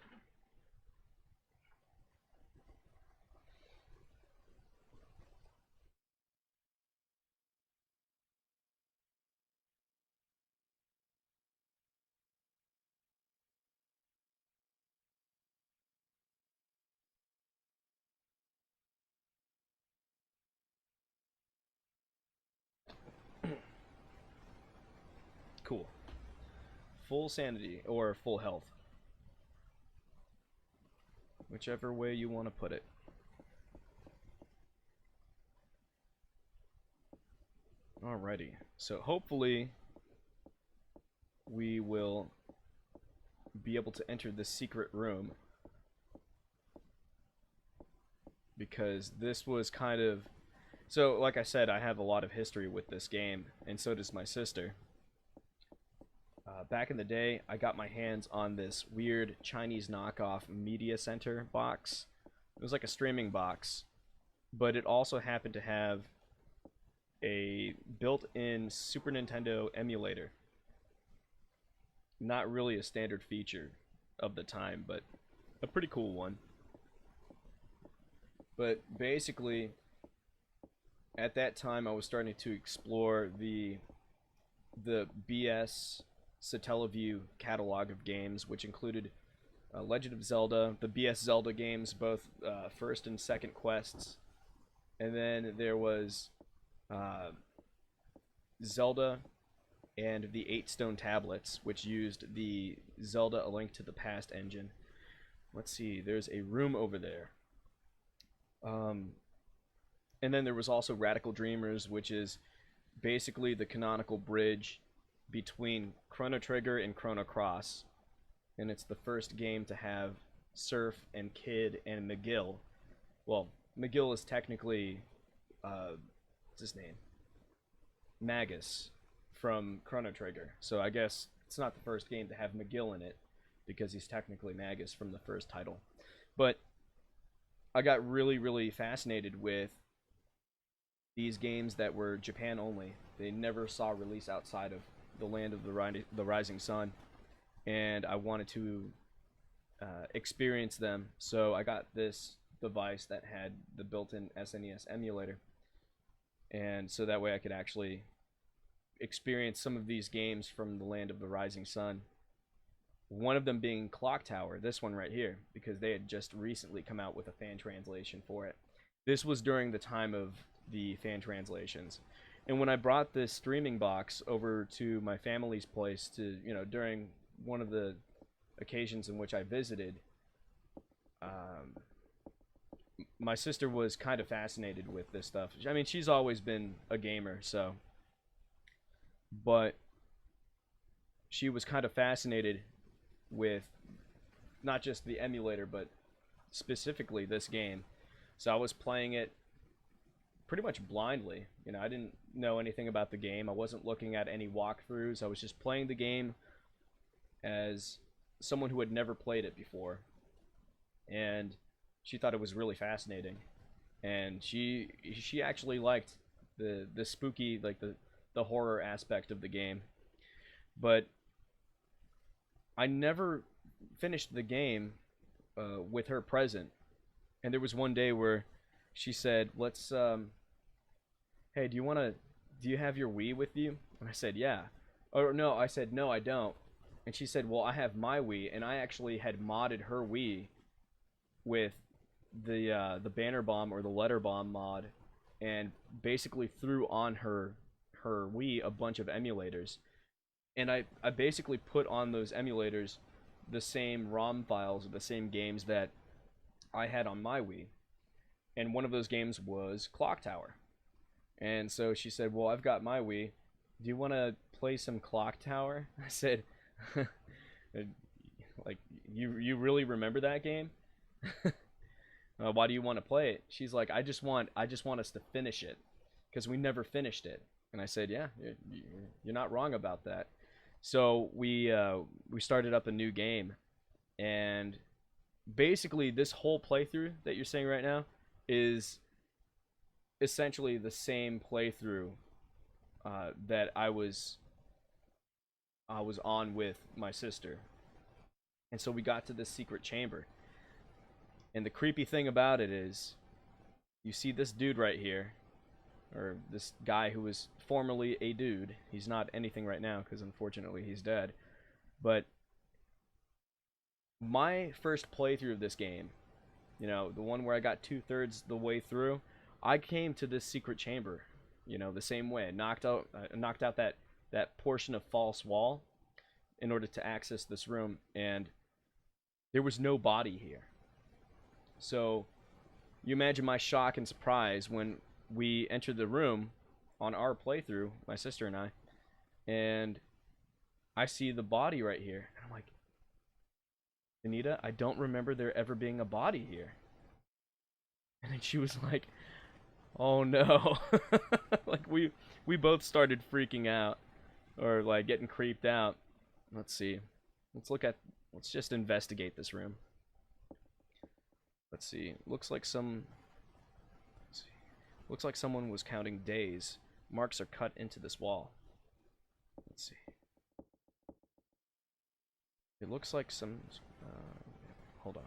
Cool. Full sanity or full health. Whichever way you want to put it. Alrighty. So hopefully we will be able to enter this secret room. Because this was kind of... So, like I said, I have a lot of history with this game, and so does my sister. Back in the day, I got my hands on this weird Chinese knockoff media center box. It was like a streaming box, but it also happened to have a built-in Super Nintendo emulator. Not really a standard feature of the time, but a pretty cool one. But basically, at that time, I was starting to explore the BS Satellaview catalog of games, which included Legend of Zelda, the BS Zelda games, both first and second quests, and then there was Zelda and the 8 Stone Tablets, which used the Zelda A Link to the Past engine. Let's see, there's a room over there. And then there was also Radical Dreamers, which is basically the canonical bridge between Chrono Trigger and Chrono Cross. And it's the first game to have Surf and Kid and McGill. Well, McGill is technically, what's his name? Magus from Chrono Trigger. So I guess it's not the first game to have McGill in it, because he's technically Magus from the first title. But I got really, really fascinated with these games that were Japan only. They never saw release outside of the land of the rising sun, and I wanted to experience them. So I got this device that had the built-in SNES emulator, and so that way I could actually experience some of these games from the land of the rising sun. One of them being Clock Tower, this one right here, because they had just recently come out with a fan translation for it. This was during the time of the fan translations. And when I brought this streaming box over to my family's place to, during one of the occasions in which I visited, my sister was kind of fascinated with this stuff. I mean, she's always been a gamer, so. But she was kind of fascinated with not just the emulator, but specifically this game. So I was playing it pretty much blindly. I didn't know anything about the game. I wasn't looking at any walkthroughs. I was just playing the game as someone who had never played it before. And she thought it was really fascinating. And she actually liked the spooky, like the horror aspect of the game. But I never finished the game with her present. And there was one day where she said, "Let's hey, do you have your Wii with you?" And I said, "Yeah." Or no, I said, "No, I don't." And she said, "Well, I have my Wii, and I actually had modded her Wii with the banner bomb or the letter bomb mod, and basically threw on her Wii a bunch of emulators. And I basically put on those emulators the same ROM files, the same games that I had on my Wii. And one of those games was Clock Tower. And so she said, "Well, I've got my Wii. Do you want to play some Clock Tower?" I said, "Like, you really remember that game? Why do you want to play it?" She's like, I just want us to finish it, because we never finished it." And I said, "Yeah, you're not wrong about that." So we started up a new game, and basically this whole playthrough that you're seeing right now is essentially the same playthrough that I was on with my sister. And so we got to this secret chamber. And the creepy thing about it is, you see this dude right here, or this guy who was formerly a dude. He's not anything right now because unfortunately he's dead. But my first playthrough of this game, you know, the one where I got 2/3 the way through, I came to this secret chamber, you know, the same way. Knocked out that portion of false wall in order to access this room, and there was no body here. So you imagine my shock and surprise when we entered the room on our playthrough, my sister and and I see the body right here. And I'm like, "Anita, I don't remember there ever being a body here." And then she was like, "Oh no." Like we both started freaking out, or like getting creeped out. Let's see. Let's just investigate this room. Let's see. Looks like someone was counting days. Marks are cut into this wall. Let's see. It looks like some hold on.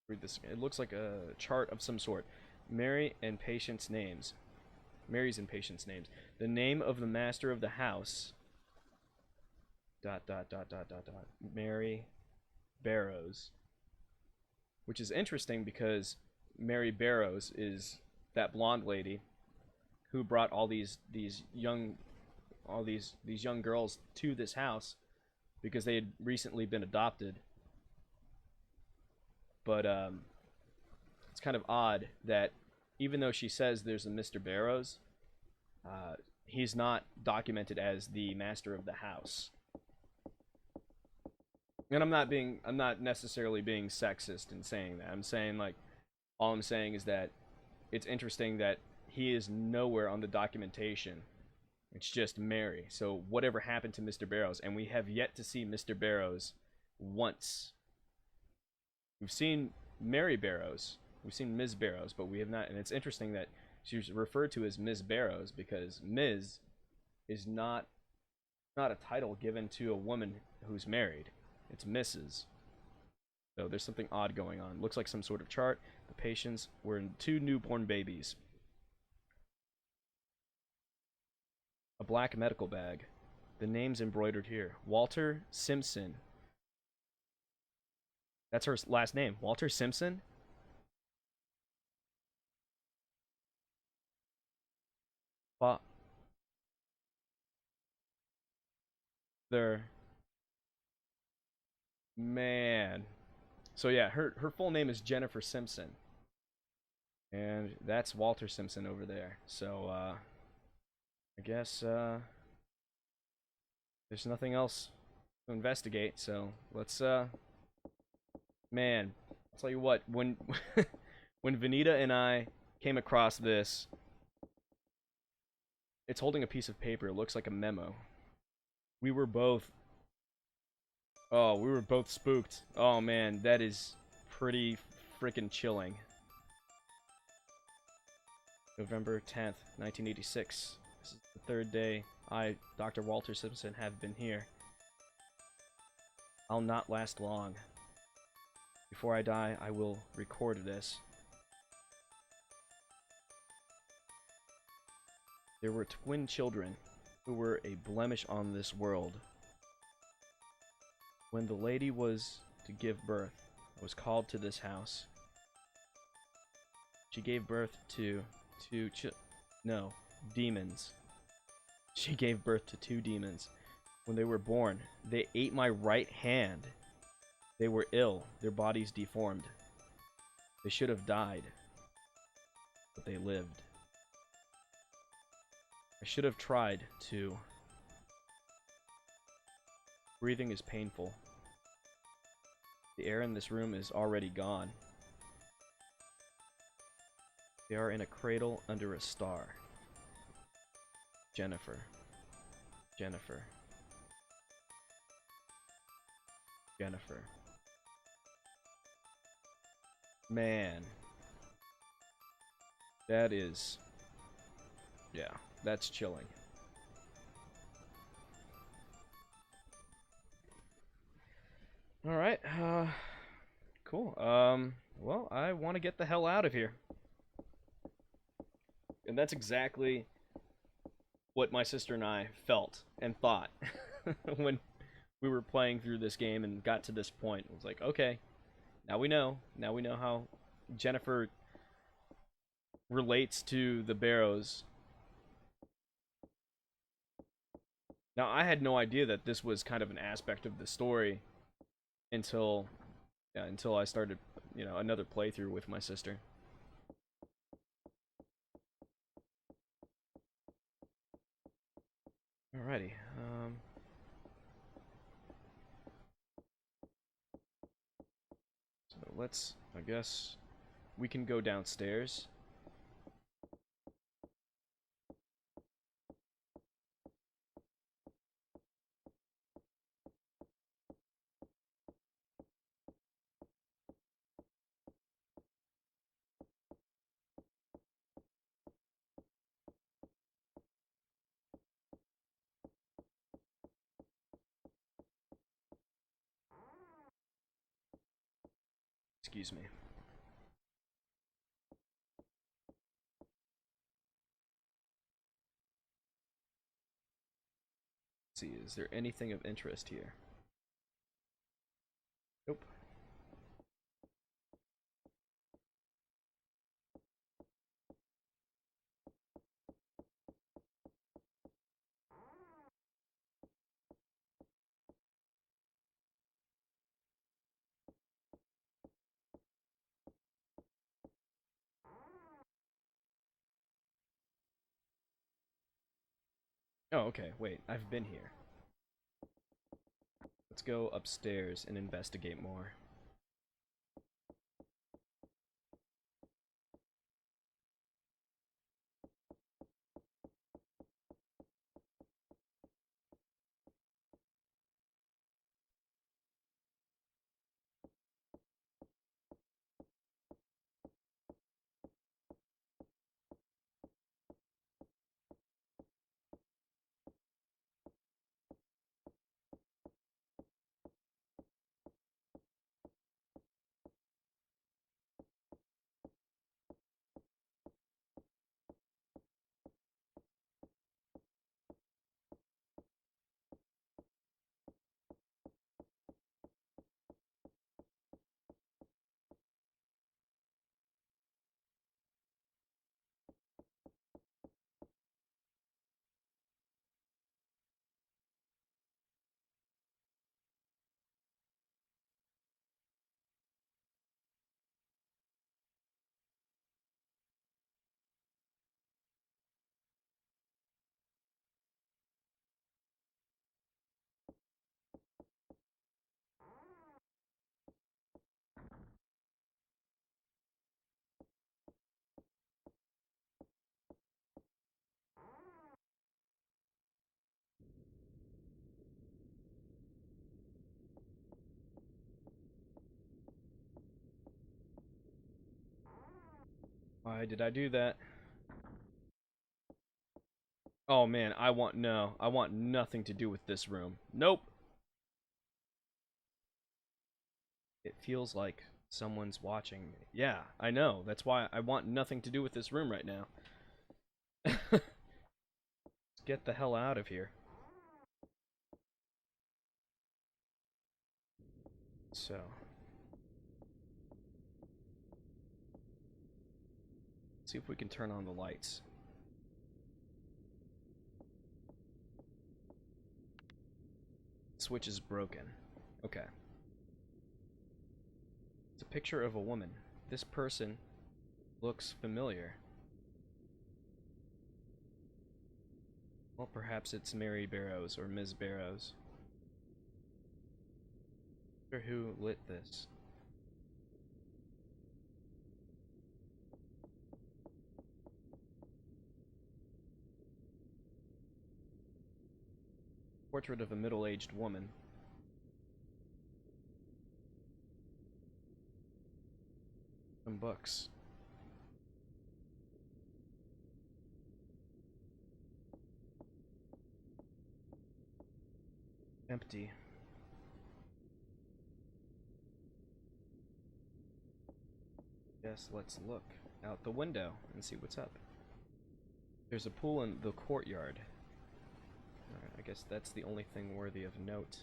Read this. It looks like a chart of some sort. Mary and Patient's names. Mary's and Patient's names. The name of the master of the house. ... Mary Barrows. Which is interesting because Mary Barrows is that blonde lady who brought all these young girls to this house because they had recently been adopted. But it's kind of odd that even though she says there's a Mr. Barrows, he's not documented as the master of the house. And I'm not necessarily being sexist in saying that. I'm saying, like, all I'm saying is that it's interesting that he is nowhere on the documentation. It's just Mary. So whatever happened to Mr. Barrows? And we have yet to see Mr. Barrows once. We've seen Mary Barrows. We've seen Ms. Barrows, but we have not. And it's interesting that she's referred to as Ms. Barrows because Ms. is not a title given to a woman who's married. It's Mrs. So there's something odd going on. Looks like some sort of chart. The patients were in 2 newborn babies. A black medical bag. The name's embroidered here. Walter Simpson. That's her last name. Walter Simpson? Father. Man. So yeah, her full name is Jennifer Simpson. And that's Walter Simpson over there. So I guess there's nothing else to investigate, so let's man, I'll tell you what, when when Vanita and I came across this, it's holding a piece of paper. It looks like a memo. We were both spooked. Oh man, that is pretty freaking chilling. November 10th, 1986. This is the third day I, Dr. Walter Simpson, have been here. I'll not last long. Before I die, I will record this. There were twin children who were a blemish on this world. When the lady was to give birth, I was called to this house. She gave birth to demons. She gave birth to 2 demons. When they were born, they ate my right hand. They were ill, their bodies deformed. They should have died, but they lived. I should have tried to. Breathing is painful. The air in this room is already gone. They are in a cradle under a star. Jennifer. Jennifer. Jennifer. Man. That is... yeah, that's chilling. Alright, cool. Well, I want to get the hell out of here. And that's exactly what my sister and I felt and thought when we were playing through this game and got to this point. It was like, okay, now we know. Now we know how Jennifer relates to the Barrows. Now, I had no idea that this was kind of an aspect of the story until I started, another playthrough with my sister. Alrighty. So let's, I guess, we can go downstairs. Excuse me. Let's see, is there anything of interest here? Nope. Oh, okay, wait, I've been here. Let's go upstairs and investigate more. Why did I do that? Oh man, I want nothing to do with this room. Nope. It feels like someone's watching me. Yeah, I know. That's why I want nothing to do with this room right now. Get the hell out of here. So, see if we can turn on the lights. Switch is broken. Okay. It's a picture of a woman. This person looks familiar. Well, perhaps it's Mary Barrows or Ms. Barrows. I wonder who lit this. Portrait of a middle-aged woman. Some books. Empty. Yes, let's look out the window and see what's up. There's a pool in the courtyard. Alright, I guess that's the only thing worthy of note.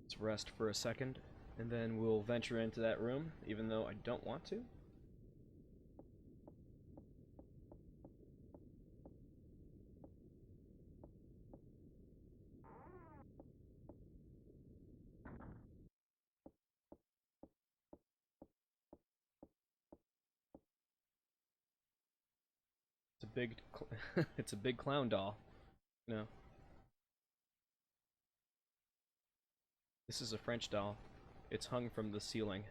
Let's rest for a second, and then we'll venture into that room, even though I don't want to. It's a big, it's a big clown doll. No, this is a French doll. It's hung from the ceiling.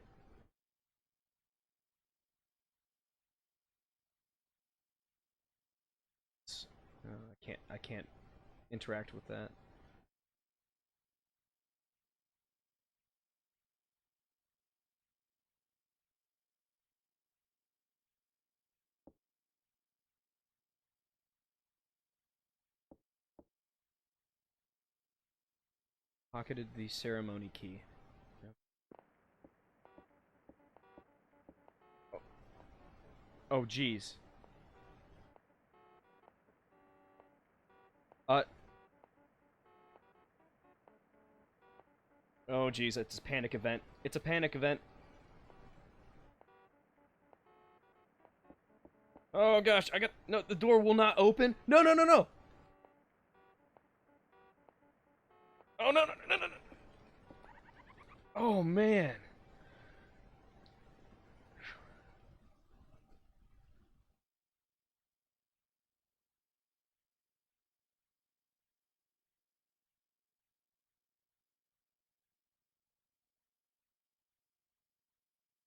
I can't interact with that. Pocketed the ceremony key. Yep. Oh, jeez. Uh. Oh, jeez. It's a panic event. It's a panic event. Oh gosh, I got no. The door will not open. No, no, no, no. Oh no, no, no, no, no. Oh man.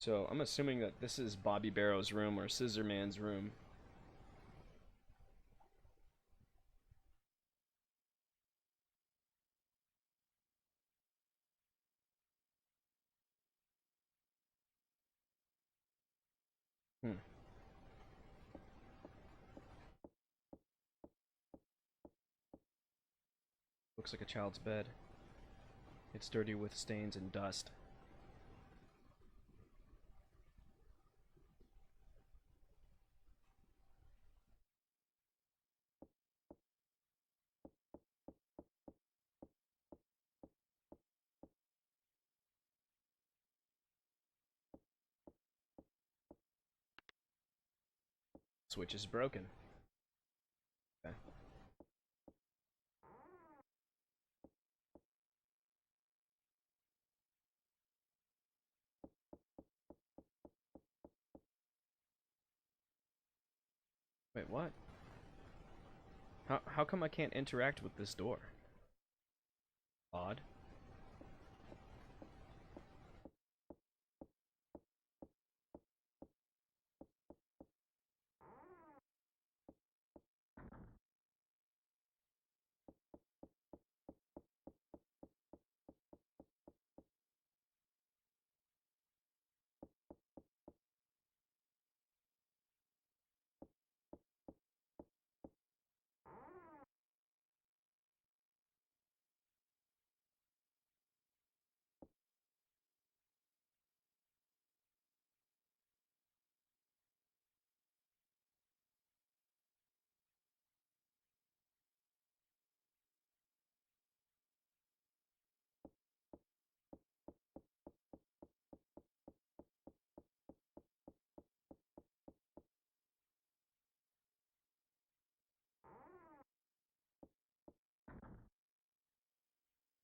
So I'm assuming that this is Bobby Barrow's room or Scissor Man's room. Hmm. Looks like a child's bed. It's dirty with stains and dust. Switch is broken. Okay. Wait, what? How come I can't interact with this door? Odd.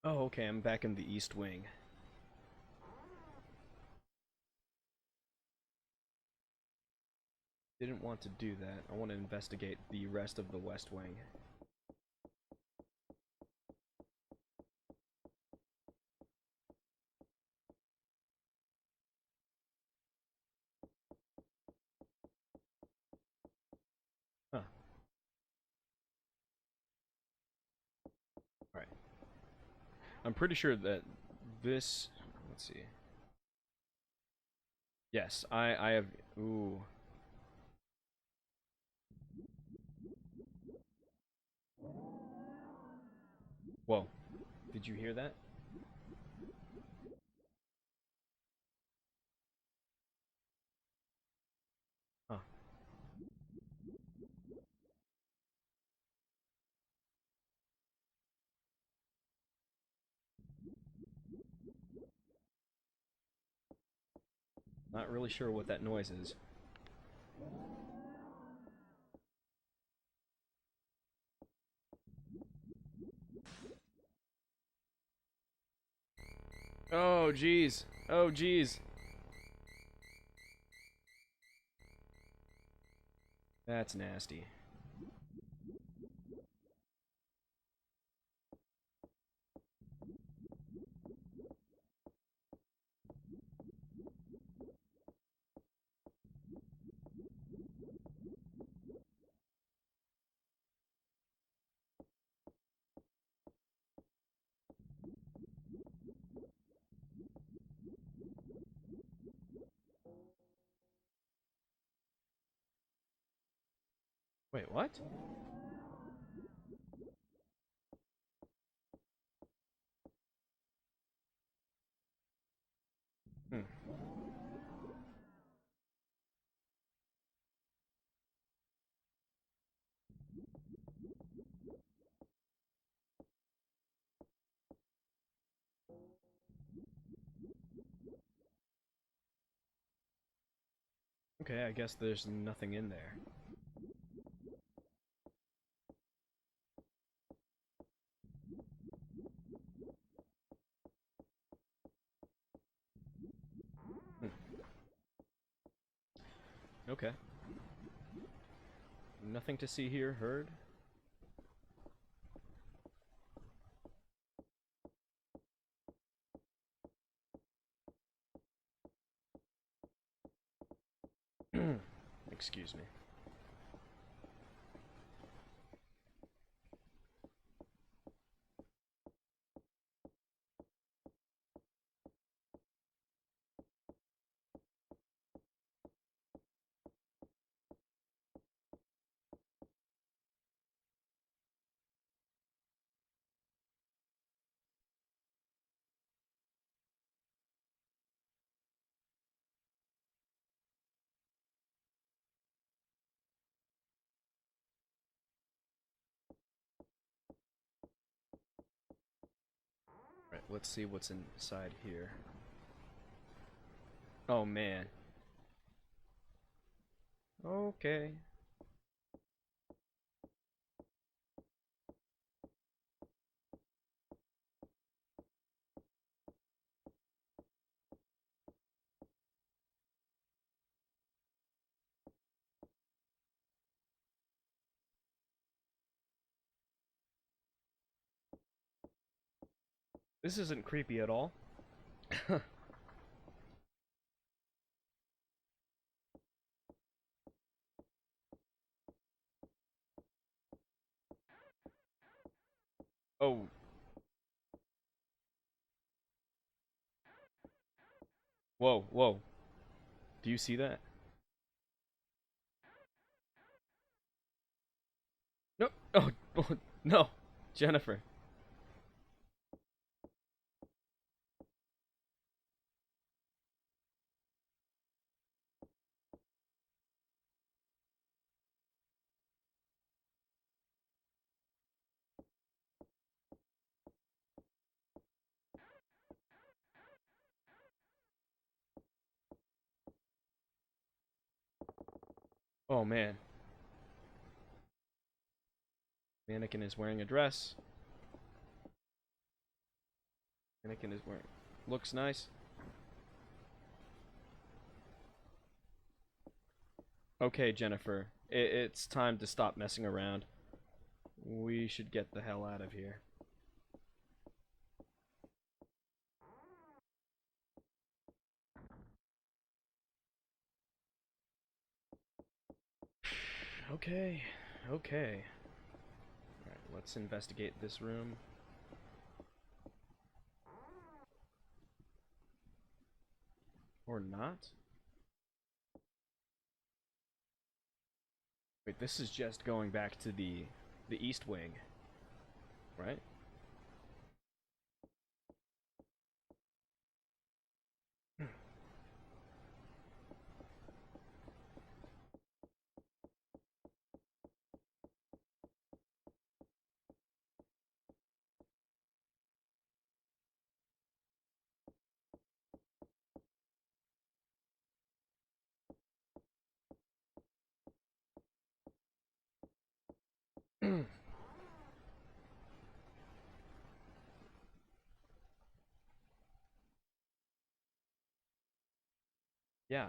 Oh, okay, I'm back in the East Wing. Didn't want to do that. I want to investigate the rest of the West Wing. Huh. Alright. I'm pretty sure that this... Let's see. Yes, I have... Ooh. Whoa. Did you hear that? Huh. Not really sure what that noise is. Oh, jeez. Oh, jeez. That's nasty. Wait, what? Hmm. Okay, I guess there's nothing in there. Hmm. Okay. Nothing to see here, heard? Excuse me. Right, let's see what's inside here. Oh, man. Okay. This isn't creepy at all. Oh. Whoa, whoa. Do you see that? No. Oh, oh no. Jennifer. Oh, man. Mannequin is wearing a dress. Anakin is wearing... Looks nice. Okay, Jennifer. It's time to stop messing around. We should get the hell out of here. Okay. Okay. Alright, let's investigate this room. Or not? Wait, this is just going back to the East Wing, right? Yeah.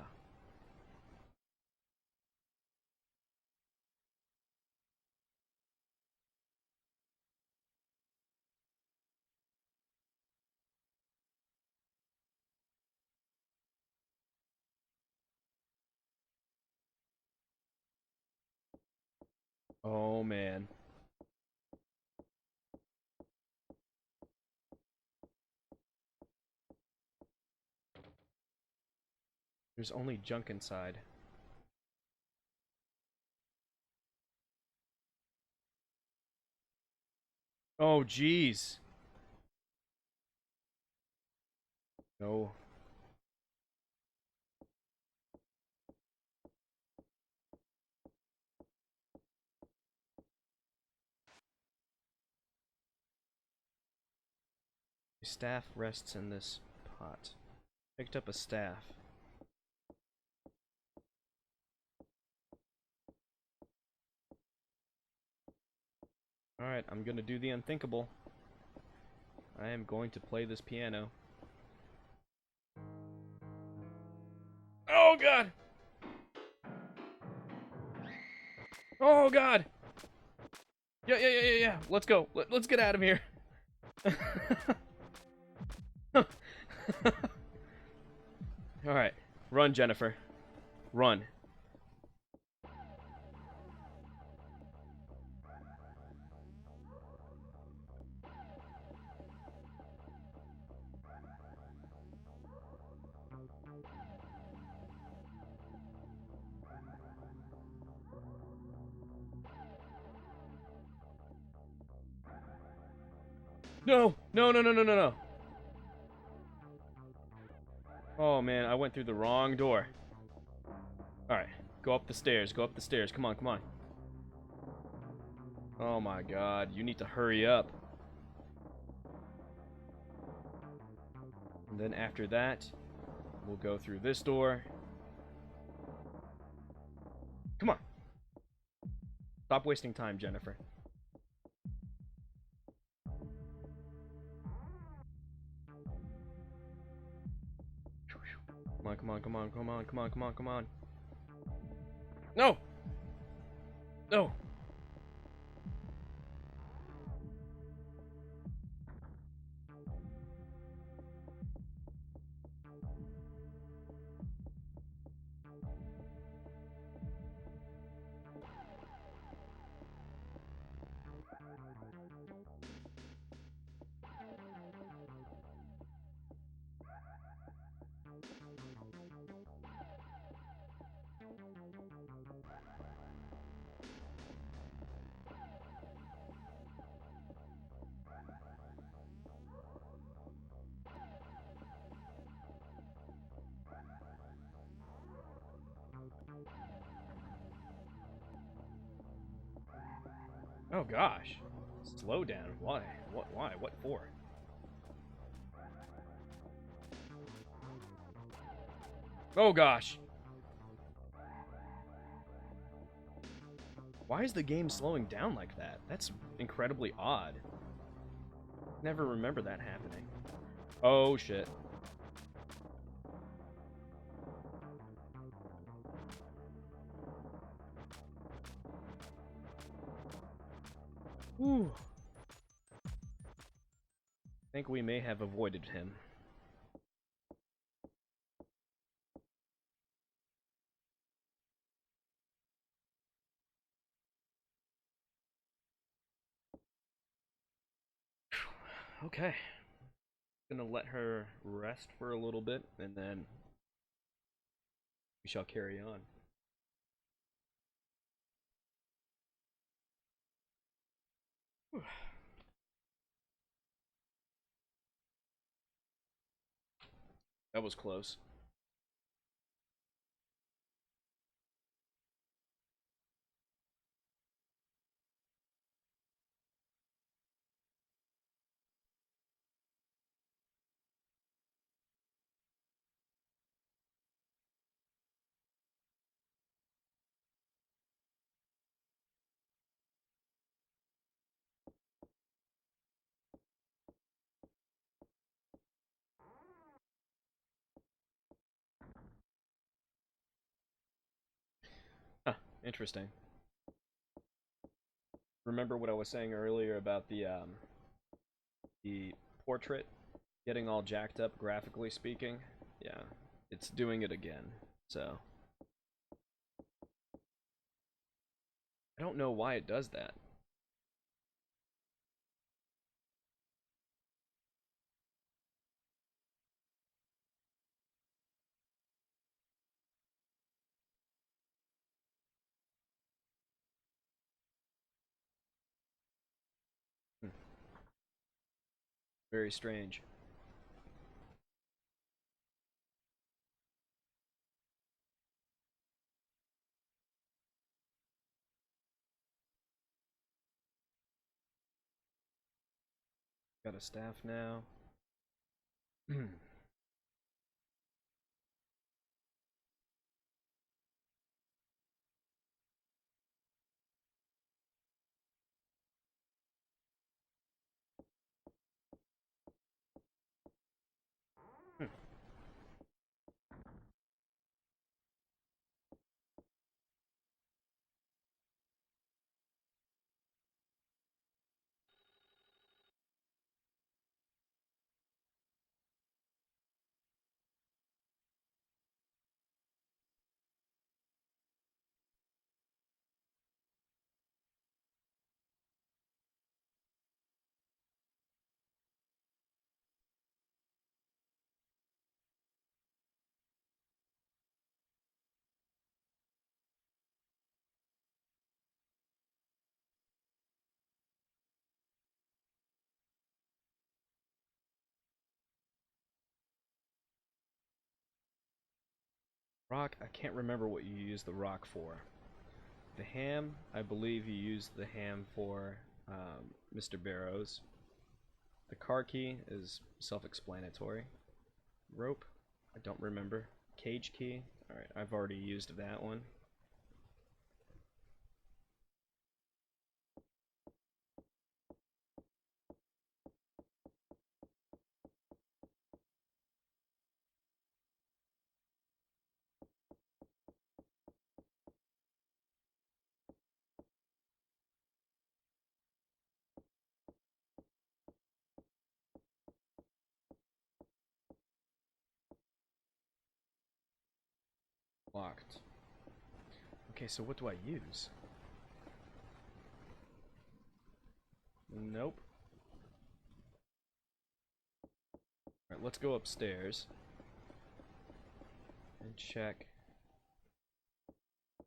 Oh man. There's only junk inside. Oh jeez. No. Staff rests in this pot. Picked up a staff. Alright, I'm gonna do the unthinkable. I am going to play this piano. Oh god! Oh god! Yeah. Let's go. Let's get out of here. Alright. Run, Jennifer. Run. No! No. Oh man, I went through the wrong door. Alright. Go up the stairs. Go up the stairs. Come on. Oh my god. You need to hurry up. And then after that, we'll go through this door. Come on. Stop wasting time, Jennifer. Come on. No! No! Oh gosh. Slow down. Why? Why? What for? Oh gosh. Why is the game slowing down like that? That's incredibly odd. Never remember that happening. Oh shit. Whew. I think we may have avoided him. Okay. Gonna let her rest for a little bit, and then we shall carry on. Whew. That was close. Huh, interesting. Remember what I was saying earlier about the portrait getting all jacked up graphically speaking? Yeah, it's doing it again. So I don't know why it does that. Hmm, very strange. Got a staff now. Rock, I can't remember what you use the rock for. The ham, I believe you use the ham for Mr. Barrows. The car key is self-explanatory. Rope, I don't remember. Cage key, alright, I've already used that one. Locked. Okay, so what do I use? Nope. Alright, let's go upstairs and check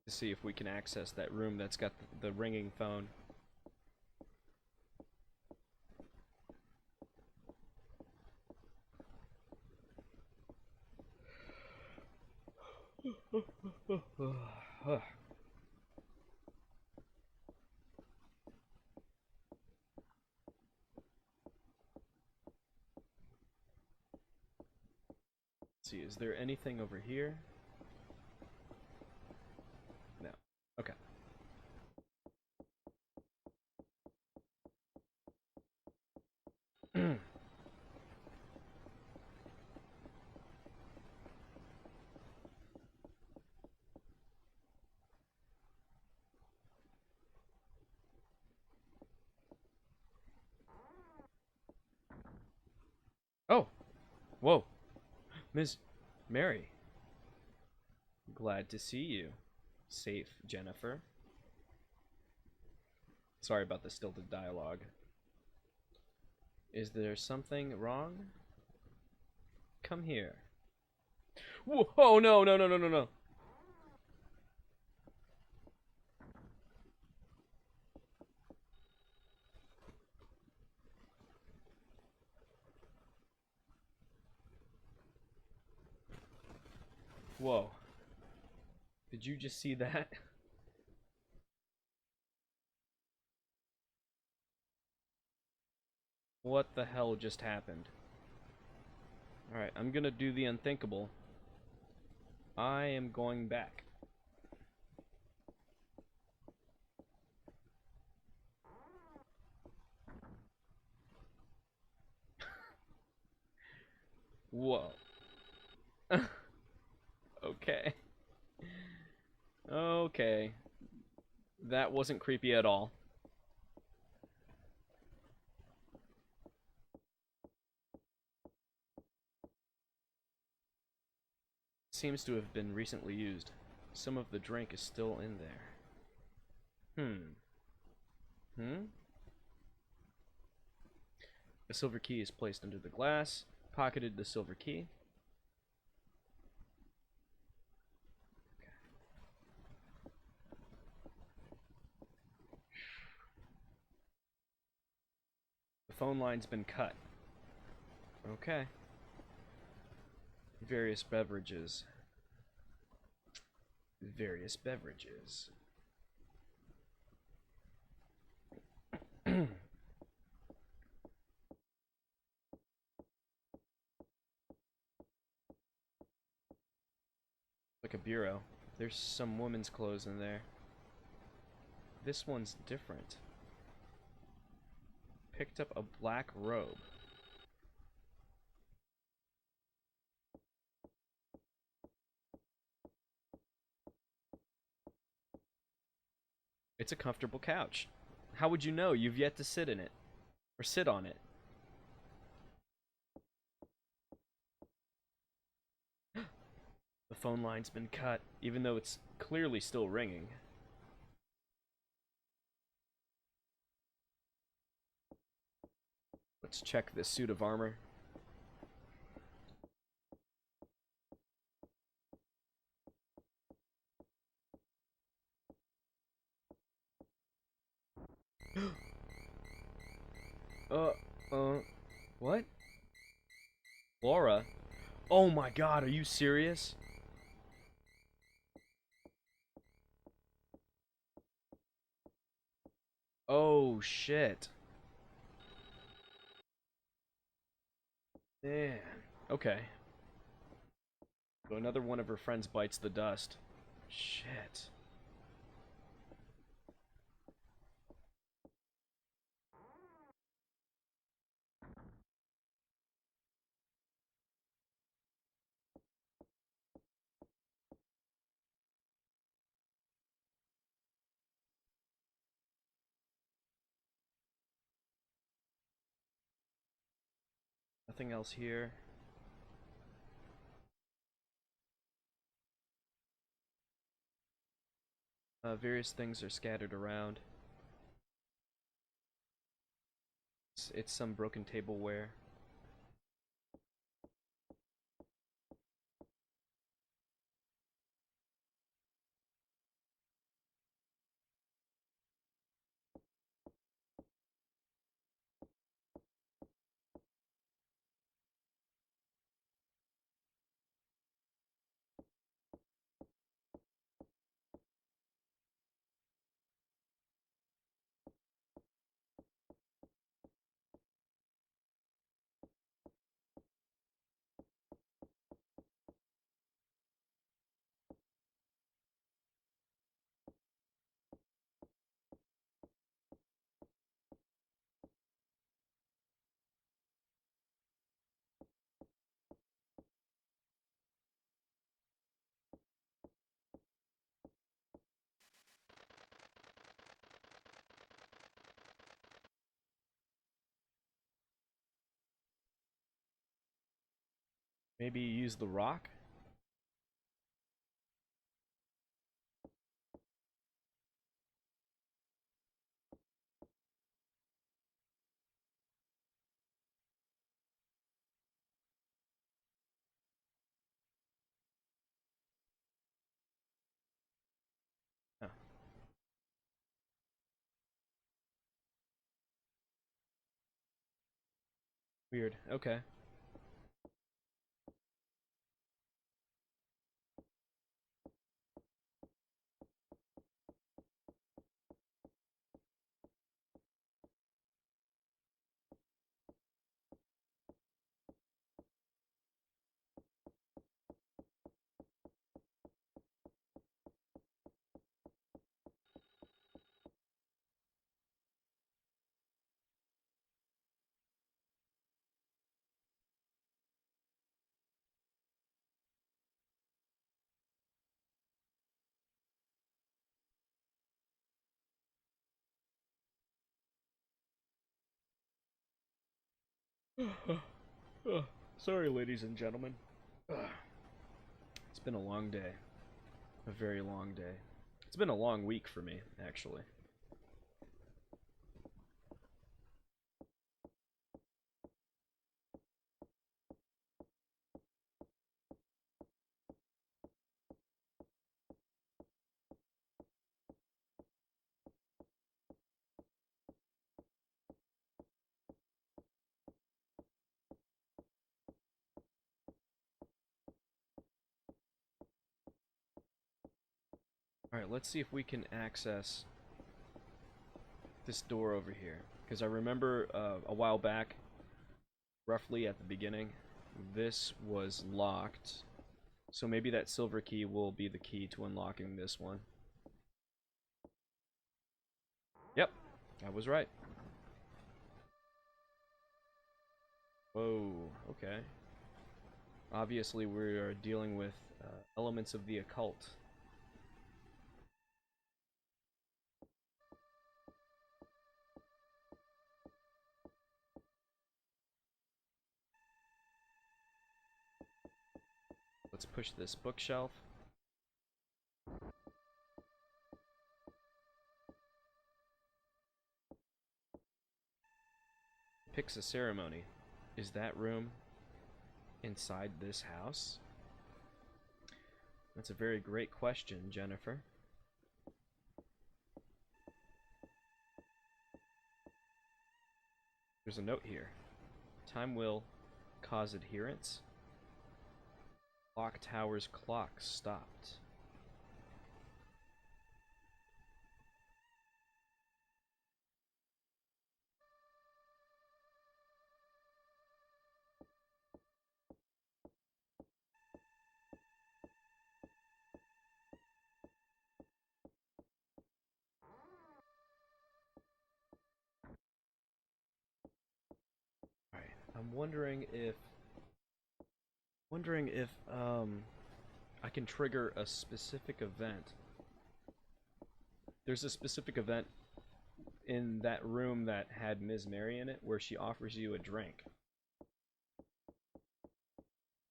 to see if we can access that room that's got the ringing phone. Let's see, is there anything over here? No. Okay. Whoa, Miss Mary. Glad to see you. Safe, Jennifer. Sorry about the stilted dialogue. Is there something wrong? Come here. Whoa, oh no, no, no, no, no, no. Whoa. Did you just see that? What the hell just happened? Alright, I'm gonna do the unthinkable. I am going back. Whoa. Okay. Okay. That wasn't creepy at all. Seems to have been recently used. Some of the drink is still in there. Hmm? A silver key is placed under the glass. Pocketed the silver key. The phone line's been cut. Okay. Various beverages. Various beverages. Like a bureau. There's some women's clothes in there. This one's different. Picked up a black robe. It's a comfortable couch. How would you know? You've yet to sit in it. Or sit on it. The phone line's been cut, even though it's clearly still ringing. Let's check this suit of armor. What? Laura? Oh my god, are you serious? Oh shit. Man. Okay. So another one of her friends bites the dust. Shit. Nothing else here. Various things are scattered around. It's some broken tableware. Maybe use the rock? Huh. Weird. Okay. Sorry, ladies and gentlemen. It's been a long day. A very long day. It's been a long week for me, actually. Alright, let's see if we can access this door over here. Because I remember a while back, roughly at the beginning, this was locked. So maybe that silver key will be the key to unlocking this one. Yep, I was right. Whoa, okay. Obviously we are dealing with elements of the occult. Let's push this bookshelf. Picks a ceremony. Is that room inside this house? That's a very great question, Jennifer. There's a note here. Time will cause adherence. Clock tower's clock stopped. Alright, I'm wondering if I can trigger a specific event. There's a specific event in that room that had Ms. Mary in it where she offers you a drink.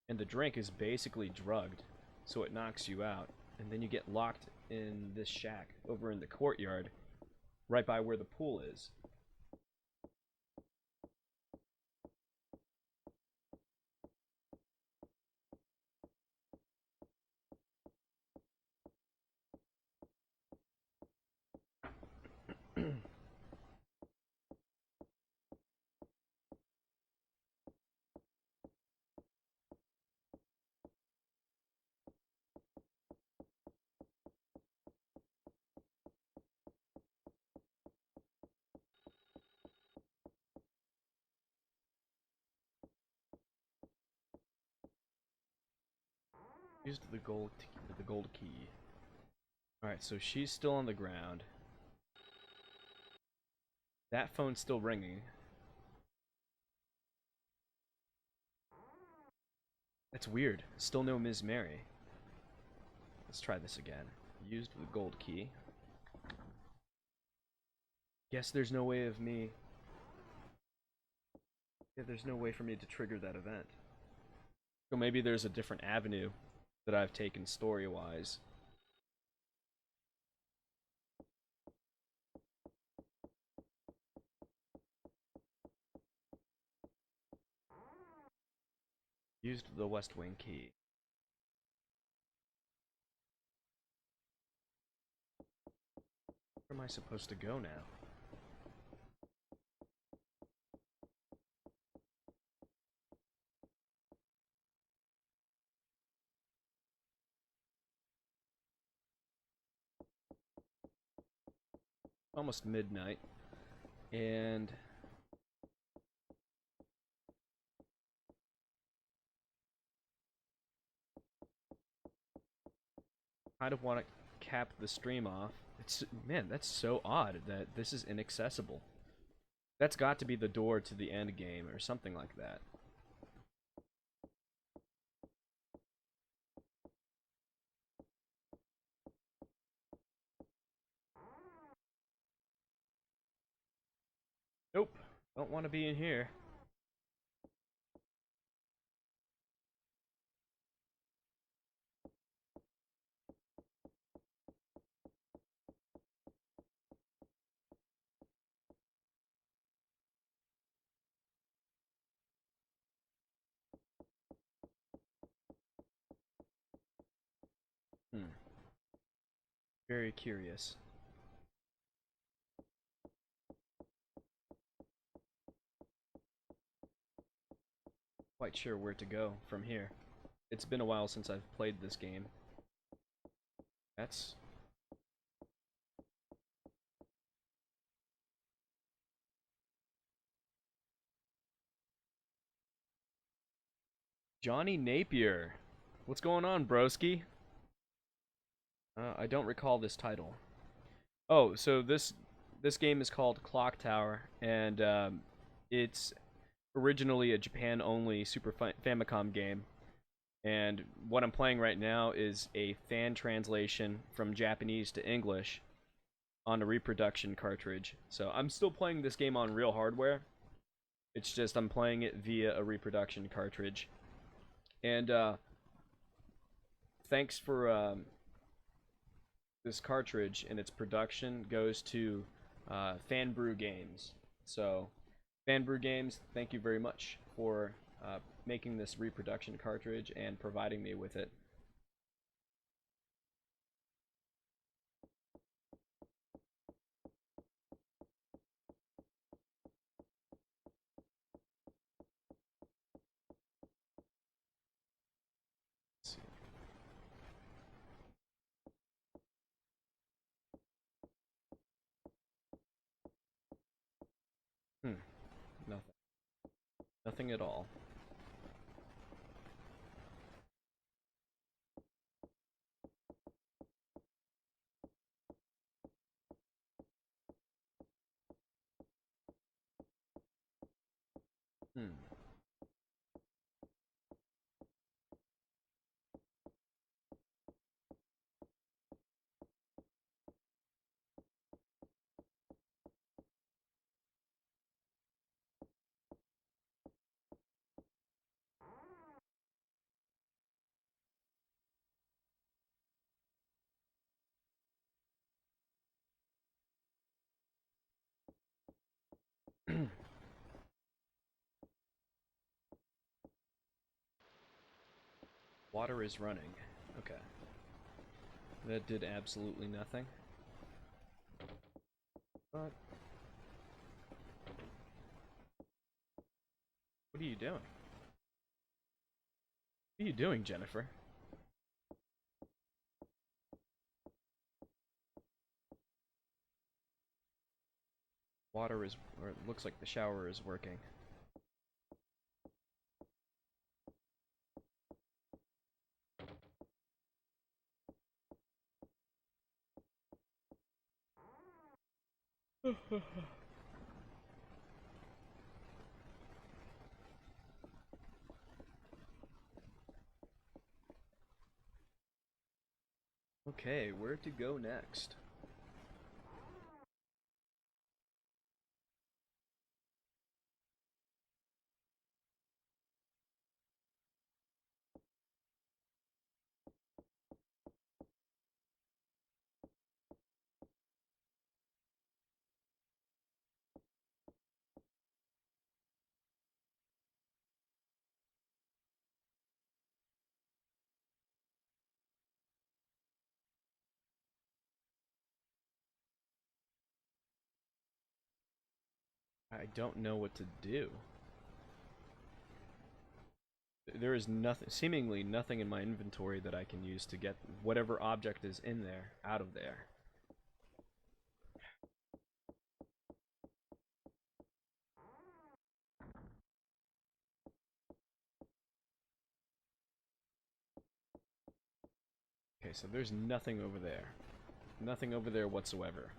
And the drink is basically drugged, so it knocks you out. And then you get locked in this shack over in the courtyard, right by where the pool is. Used the gold key. Alright, so she's still on the ground. That phone's still ringing. That's weird. Still no Ms. Mary. Let's try this again. Used the gold key. Guess there's no way of me... Yeah, there's no way for me to trigger that event. So maybe there's a different avenue that I've taken story-wise. Used the West Wing key. Where am I supposed to go now? Almost midnight, and kind of want to cap the stream off. It's, man, that's so odd that this is inaccessible. That's got to be the door to the end game or something like that. Nope, don't want to be in here. Very curious. Quite sure where to go from here. It's been a while since I've played this game. That's... Johnny Napier. What's going on, broski? I don't recall this title. Oh, so this game is called Clock Tower, and it's originally a Japan-only Super Famicom game. And what I'm playing right now is a fan translation from Japanese to English on a reproduction cartridge. So I'm still playing this game on real hardware. It's just I'm playing it via a reproduction cartridge. And thanks for this cartridge and its production goes to Fan Brew Games. So Fan Brew Games, thank you very much for making this reproduction cartridge and providing me with it. Let's see. Nothing. Nothing at all. Water is running. Okay. That did absolutely nothing. But what are you doing? What are you doing, Jennifer? Water is, or it looks like the shower is working. Okay, where to go next? I don't know what to do. There is nothing, seemingly nothing in my inventory that I can use to get whatever object is in there out of there. Okay, so there's nothing over there. Nothing over there whatsoever.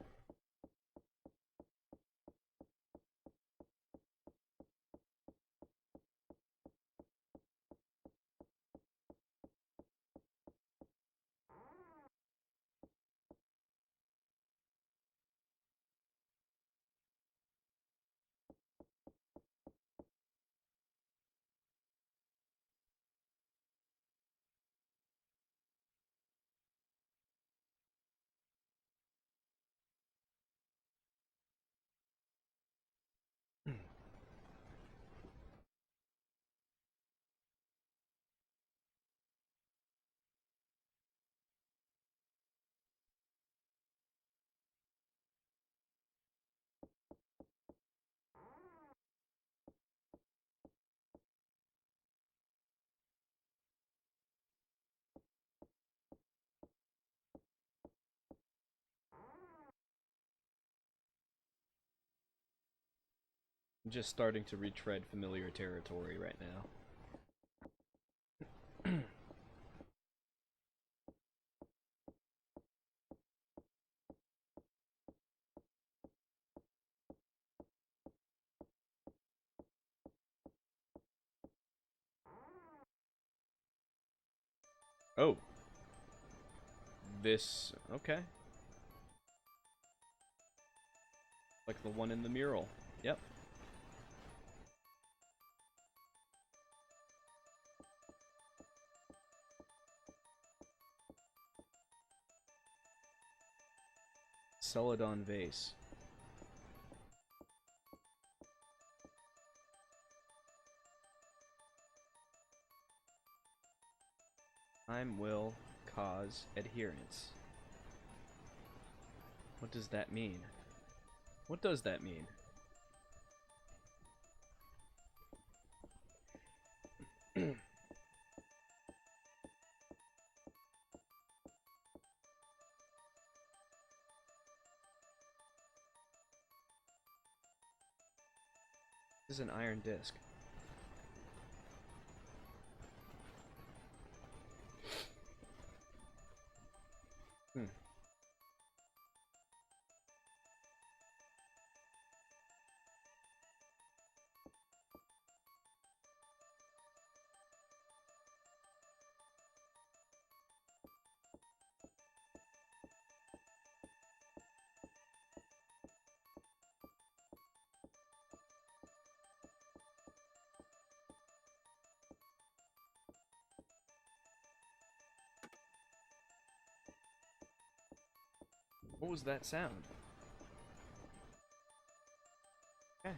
I'm just starting to retread familiar territory right now. Oh. This, okay. Like the one in the mural. Yep. Celadon vase. Time will cause adherence. What does that mean? What does that mean? This is an iron disc. What was that sound? Okay.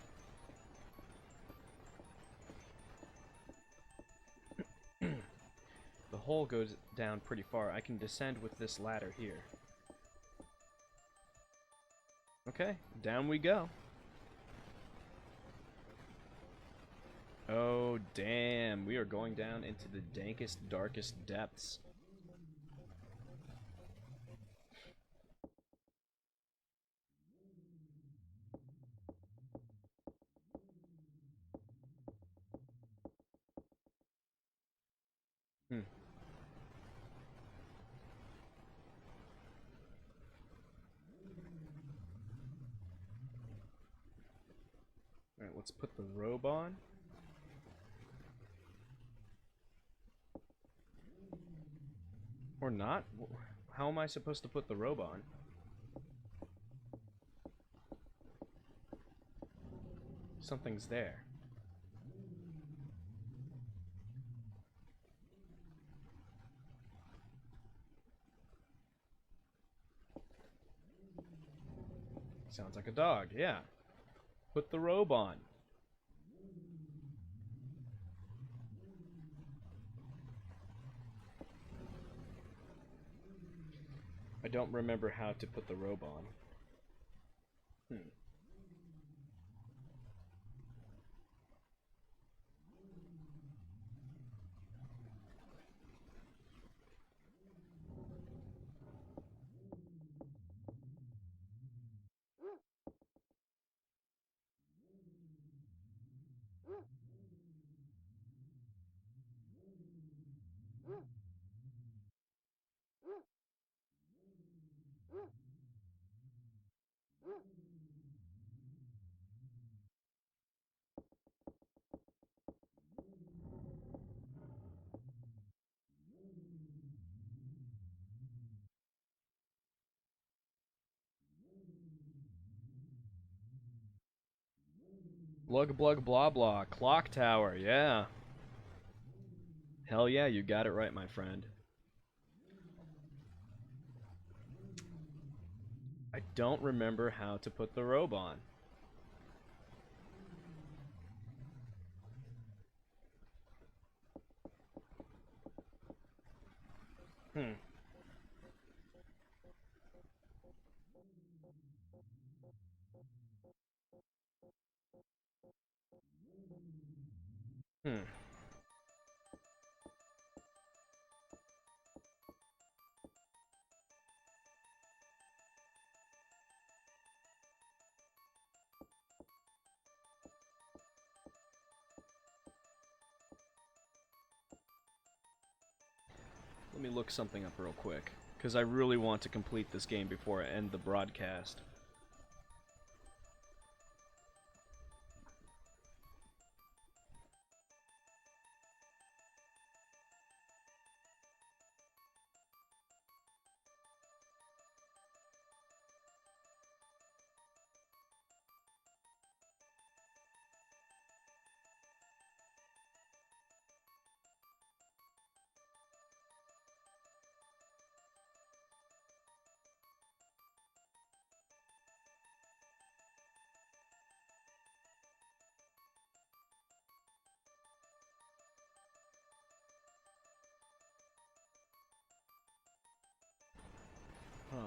The hole goes down pretty far. I can descend with this ladder here. Okay, down we go. Oh, damn. We are going down into the dankest, darkest depths. Alright, let's put the robe on. Or not? How am I supposed to put the robe on? Something's there. Sounds like a dog, yeah. Put the robe on. I don't remember how to put the robe on. Blug blug blah blah. Clock tower, yeah. Hell yeah, you got it right, my friend. I don't remember how to put the robe on. Hmm. Hmm. Let me look something up real quick, because I really want to complete this game before I end the broadcast. Huh.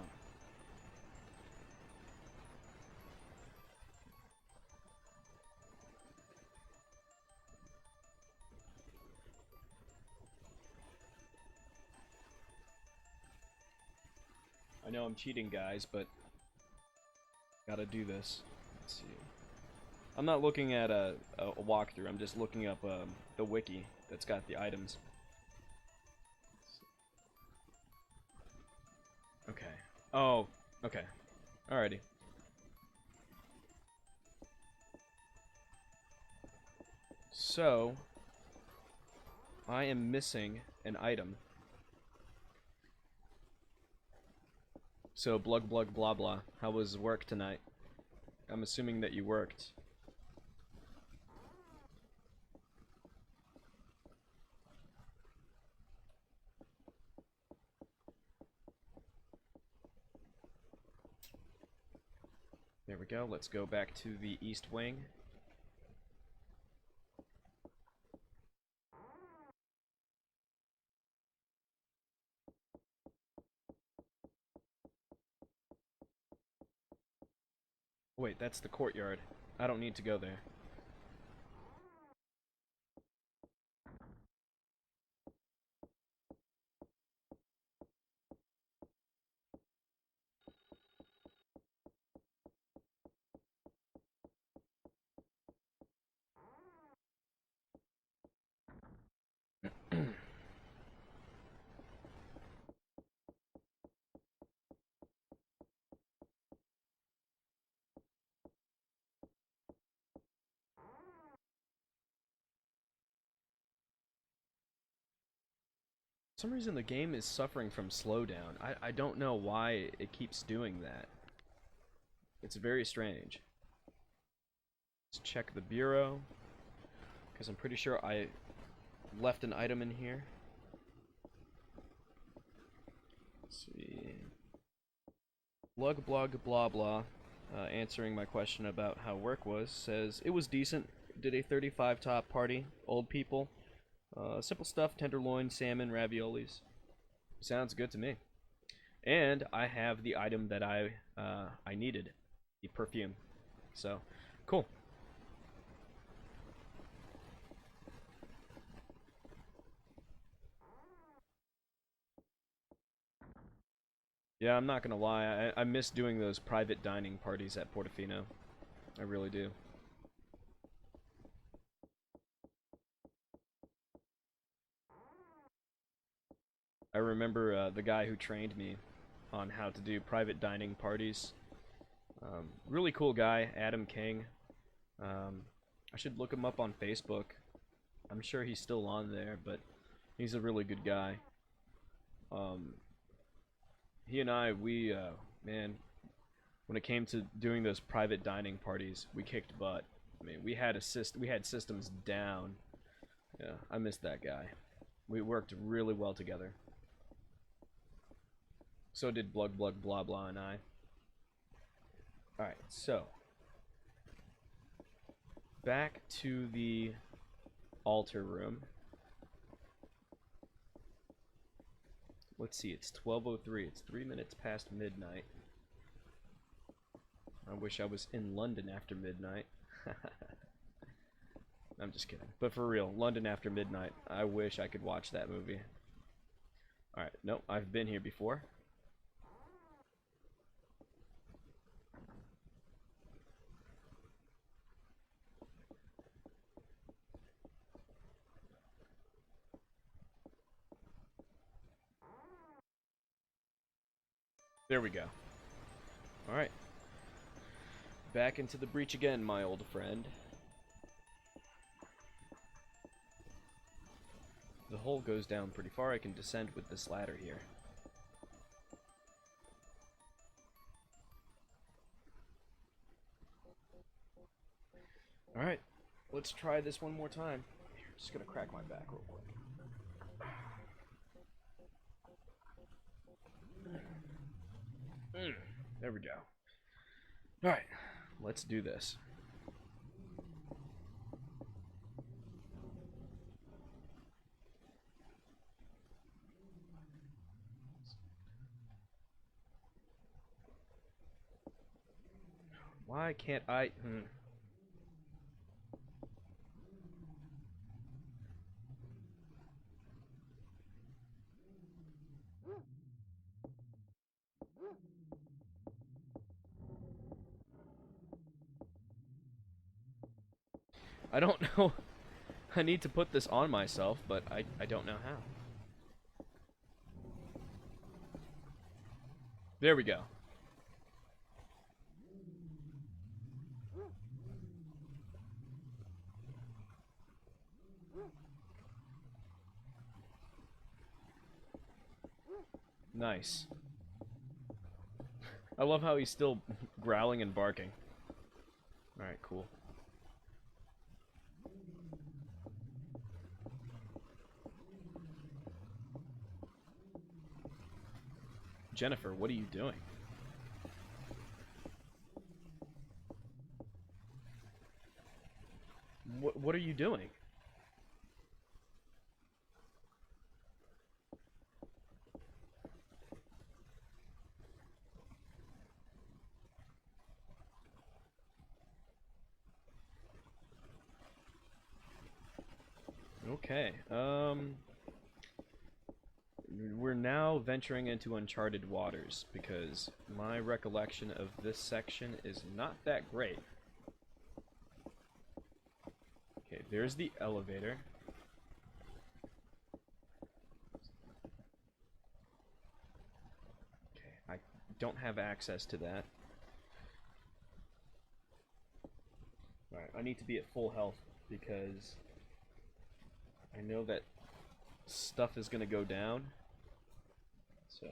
I know I'm cheating, guys, but gotta do this. Let's see. I'm not looking at a walkthrough, I'm just looking up the wiki that's got the items. Okay. Oh, okay. Alrighty. So, I am missing an item. So, blug blug blah blah. How was work tonight? I'm assuming that you worked. There we go. Let's go back to the East Wing. Wait, that's the courtyard. I don't need to go there. For some reason the game is suffering from slowdown. I don't know why it keeps doing that. It's very strange. Let's check the bureau, because I'm pretty sure I left an item in here. Let's see. Blug blog blah blah, answering my question about how work was, says it was decent. Did a 35 top party, old people, simple stuff, tenderloin, salmon, raviolis. Sounds good to me. And I have the item that I needed, the perfume. So, cool. Yeah, I'm not gonna lie, I miss doing those private dining parties at Portofino. I really do. I remember the guy who trained me on how to do private dining parties. Really cool guy, Adam King. I should look him up on Facebook. I'm sure he's still on there, but he's a really good guy. He and I, man, when it came to doing those private dining parties, we kicked butt. I mean, we had systems down. Yeah, I missed that guy. We worked really well together. So did Blug Blug Blah Blah and I. Alright, so back to the altar room. Let's see, it's 12:03. It's 3 minutes past midnight. I wish I was in London after midnight. I'm just kidding. But for real, London after midnight. I wish I could watch that movie. Alright, nope, I've been here before. There we go. Alright. Back into the breach again, my old friend. The hole goes down pretty far. I can descend with this ladder here. Alright, let's try this one more time. Here, just gonna crack my back real quick. There we go. Alright, let's do this. Why can't I... I don't know. I need to put this on myself, but I don't know how. There we go. Nice. I love how he's still growling and barking. Alright, cool. Jennifer, what are you doing? What are you doing? Okay, we're now venturing into uncharted waters because my recollection of this section is not that great. Okay, there's the elevator. Okay, I don't have access to that. Alright, I need to be at full health because I know that stuff is gonna go down. So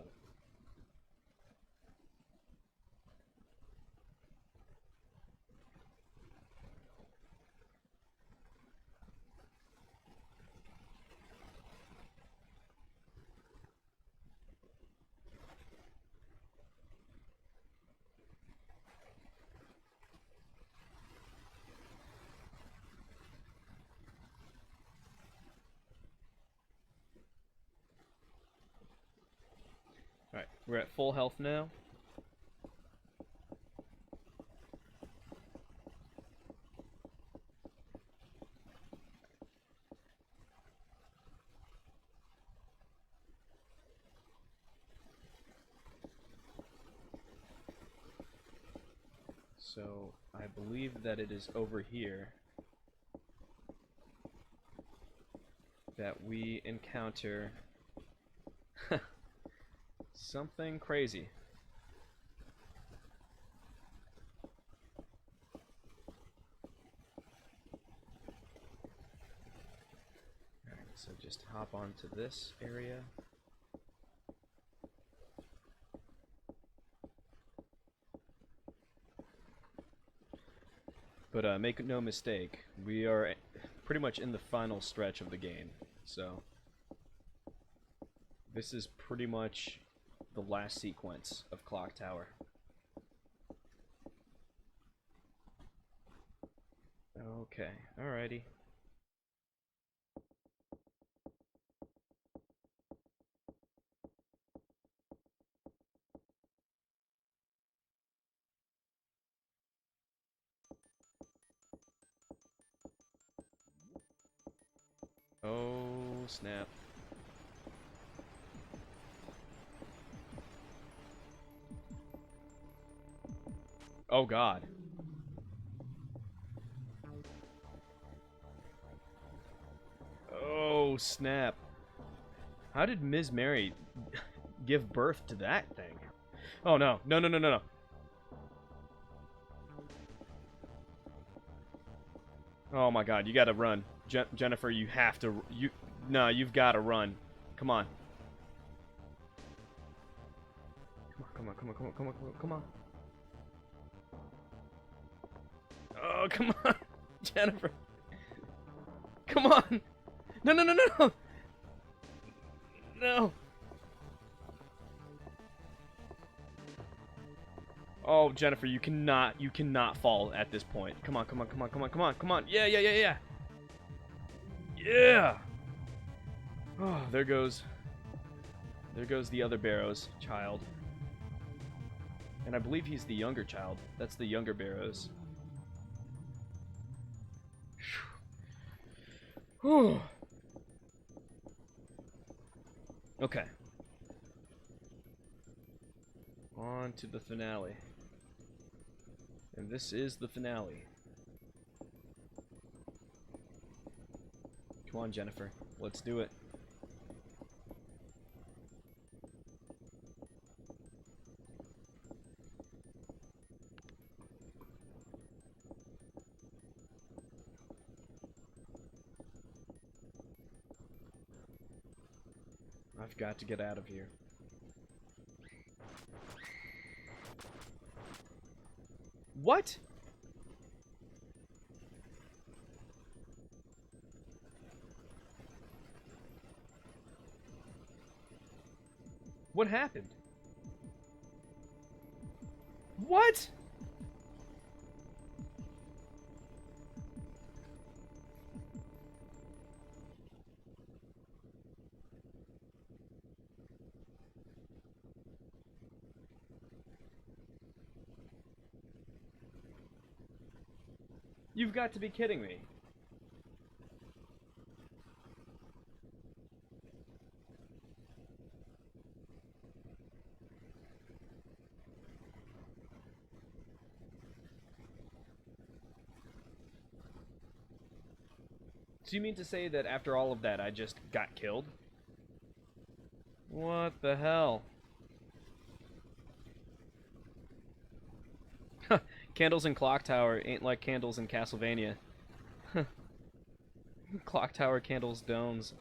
alright, we're at full health now. So I believe that it is over here that we encounter something crazy. Alright, so just hop onto this area. But make no mistake, we are pretty much in the final stretch of the game. So this is pretty much the last sequence of Clock Tower. Okay, alrighty. Oh, snap. Oh, God. Oh, snap. How did Ms. Mary give birth to that thing? Oh, no. No, no, no, no, no. Oh, my God. You gotta run. Jennifer, you have to... No, you've gotta run. Come on. Come on, come on, come on, come on, come on, come on. Oh, come on. Jennifer. Come on. No, no, no, no, no. No. Oh, Jennifer, you cannot fall at this point. Come on, come on, come on, come on, come on, come on. Yeah, yeah, yeah, yeah. Yeah. Oh, there goes the other Barrows child. And I believe he's the younger child. That's the younger Barrows. Whew. Okay. On to the finale. And this is the finale. Come on, Jennifer. Let's do it. I've got to get out of here. What? What happened? What? You've got to be kidding me. So you mean to say that after all of that, I just got killed? What the hell? Candles in Clock Tower ain't like candles in Castlevania. Clock Tower candles domes.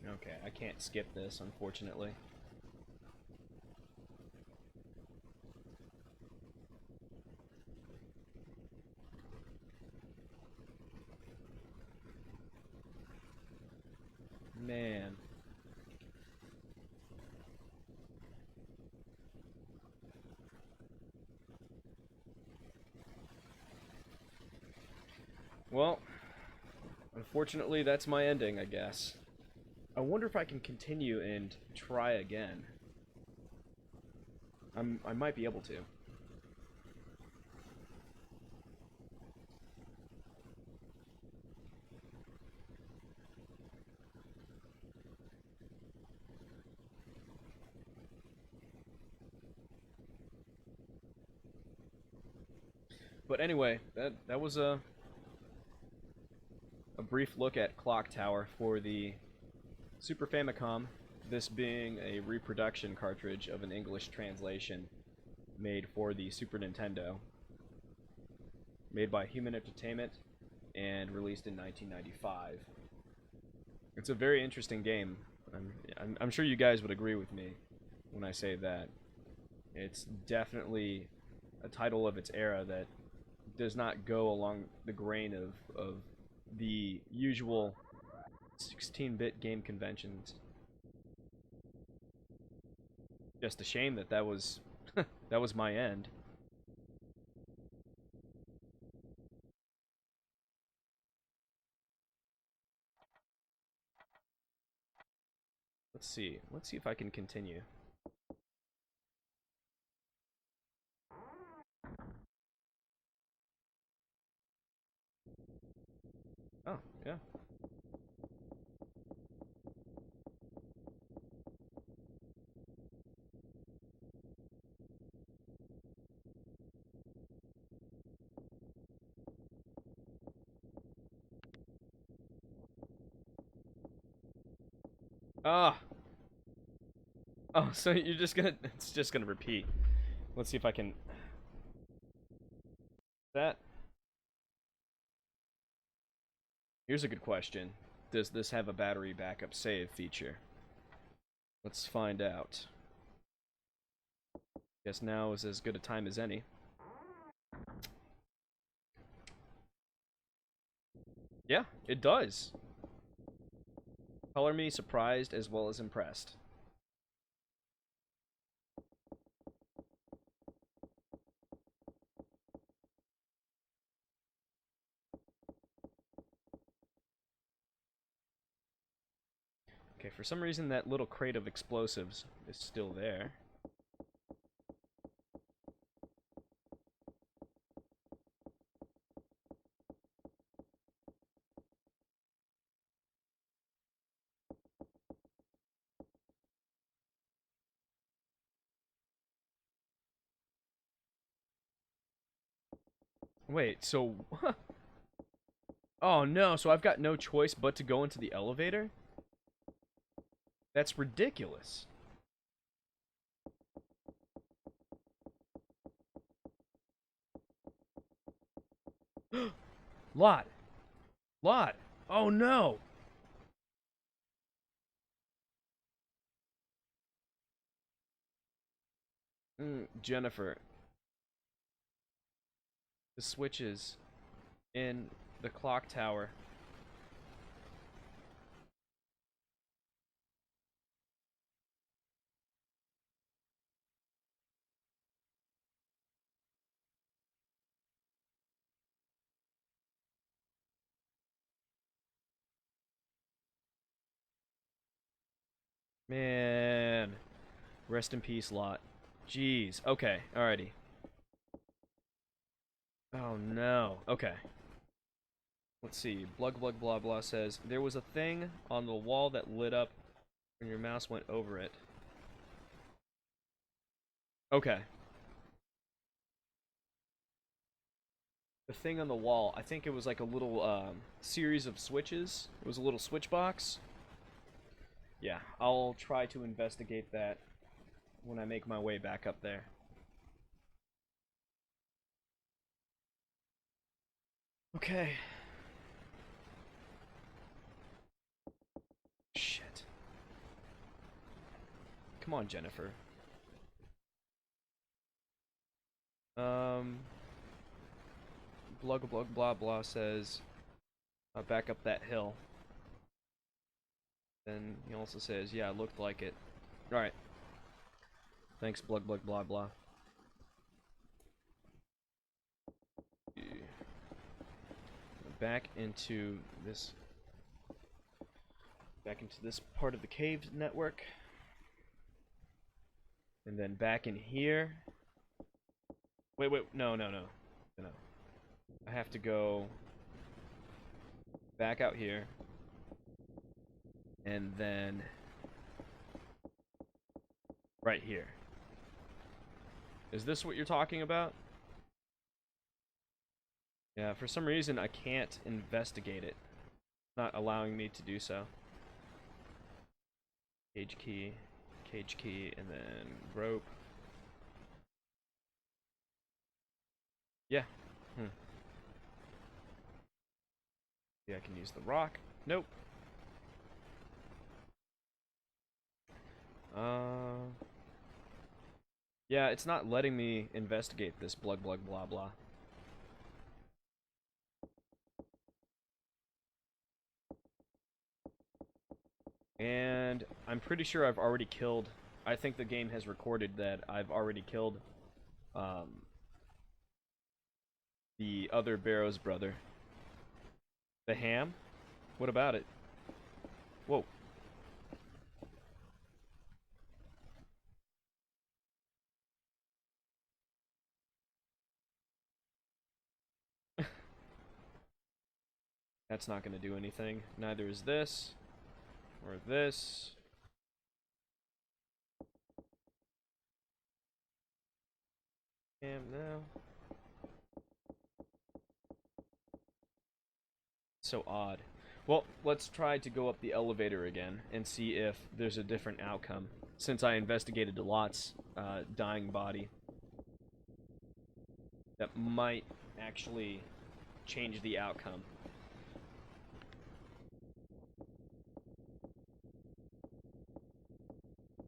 Okay, I can't skip this, unfortunately. Man. Well, unfortunately, that's my ending, I guess. I wonder if I can continue and try again. I might be able to. But anyway, that was a brief look at Clock Tower for the Super Famicom, this being a reproduction cartridge of an English translation made for the Super Nintendo, made by Human Entertainment, and released in 1995. It's a very interesting game. I'm sure you guys would agree with me when I say that. It's definitely a title of its era that does not go along the grain of the usual 16-bit game conventions. Just a shame that that was that was my end. Let's see. Let's see if I can continue. Oh, yeah. Ah. Oh, so you're just gonna it's just gonna repeat. Let's see if I can that. Here's a good question. Does this have a battery backup save feature? Let's find out. Guess now is as good a time as any. Yeah, it does. Color me surprised as well as impressed. Okay, for some reason that little crate of explosives is still there. Wait, so... Oh no, so I've got no choice but to go into the elevator? That's ridiculous. Lot! Lot! Oh no! Jennifer. The switches in the clock tower. Man. Rest in peace, Lot. Jeez. Okay, alrighty. Oh no. Okay. Let's see. Blug Blug Blah Blah says, there was a thing on the wall that lit up when your mouse went over it. Okay. The thing on the wall, I think it was like a little series of switches. It was a little switch box. Yeah, I'll try to investigate that when I make my way back up there. Okay. Shit. Come on, Jennifer. Blug Blug Blah Blah says, back up that hill. Then he also says, yeah, it looked like it. Alright. Thanks, Blug Blug Blah Blah. Back into this part of the cave network. And then back in here. Wait, no. I have to go back out here. And then right here. Is this what you're talking about? Yeah, for some reason I can't investigate it. It's not allowing me to do so. Cage key, and then rope. Yeah. Yeah, I can use the rock. Nope. Yeah, it's not letting me investigate this blah blah blah blah. And I'm pretty sure I've already killed... I think the game has recorded that I've already killed the other Barrow's brother. The ham? What about it? Whoa. That's not going to do anything. Neither is this. Or this. Ham now. So odd. Well, let's try to go up the elevator again and see if there's a different outcome. Since I investigated Delot's dying body. That might actually change the outcome.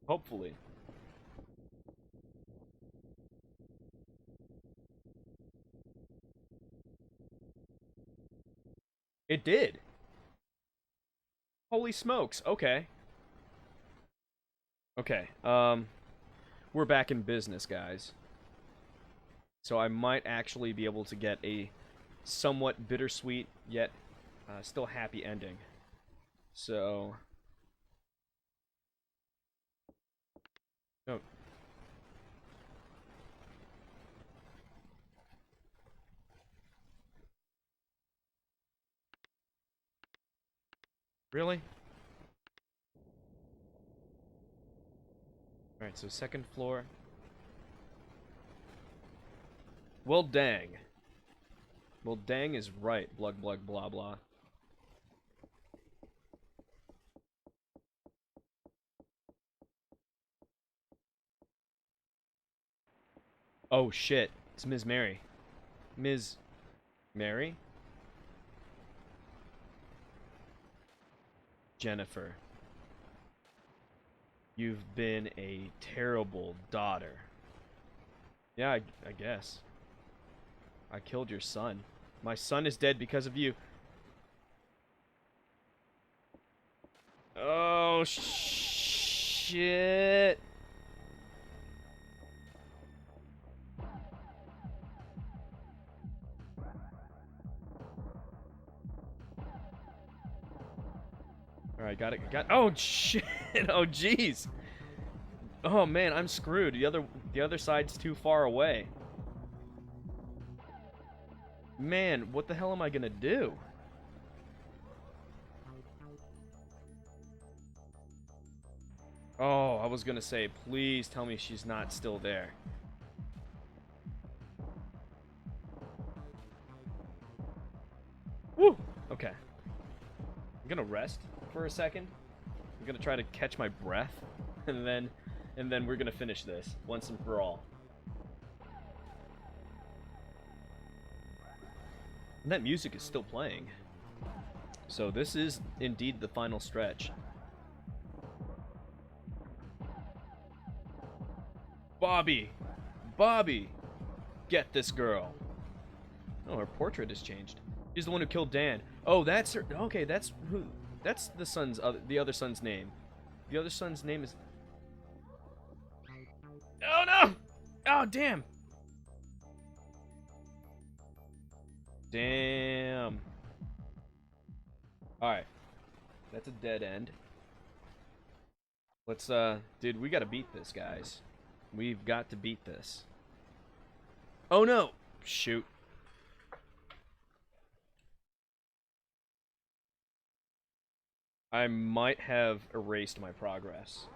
Hopefully. It did. Holy smokes. Okay. Okay. We're back in business, guys. So I might actually be able to get a somewhat bittersweet yet still happy ending. So oh. Really? Alright, so second floor. Well, dang. Well, dang is right. Blug, blug, blah, blah. Oh, shit. It's Ms. Mary. Ms. Mary? Jennifer. You've been a terrible daughter. Yeah, I guess. I killed your son. My son is dead because of you. Oh, shit. Alright, got it. Oh, shit. Oh, jeez. Oh, man, I'm screwed. The other side's too far away. Man, what the hell am I gonna do? Oh, I was gonna say, please tell me she's not still there. Woo! Okay. I'm gonna rest for a second. I'm gonna try to catch my breath, and then we're gonna finish this once and for all. And that music is still playing. So this is indeed the final stretch. Bobby! Bobby! Get this girl. Oh, her portrait has changed. She's the one who killed Dan. Oh, that's her. Okay, that's who. That's the son's. The other son's name. The other son's name is. Oh no! Oh damn! Damn. All right, that's a dead end. Let's dude, we gotta beat this, guys. We've got to beat this. Oh no! Shoot. I might have erased my progress.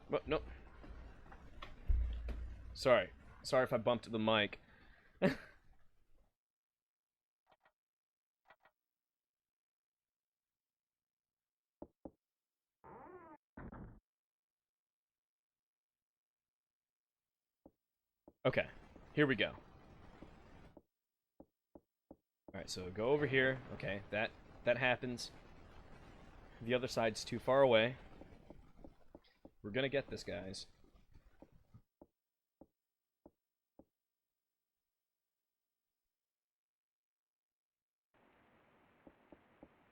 But no. Sorry. Sorry if I bumped the mic. Okay. Here we go. Alright, so go over here. Okay, that happens. The other side's too far away. We're gonna get this, guys.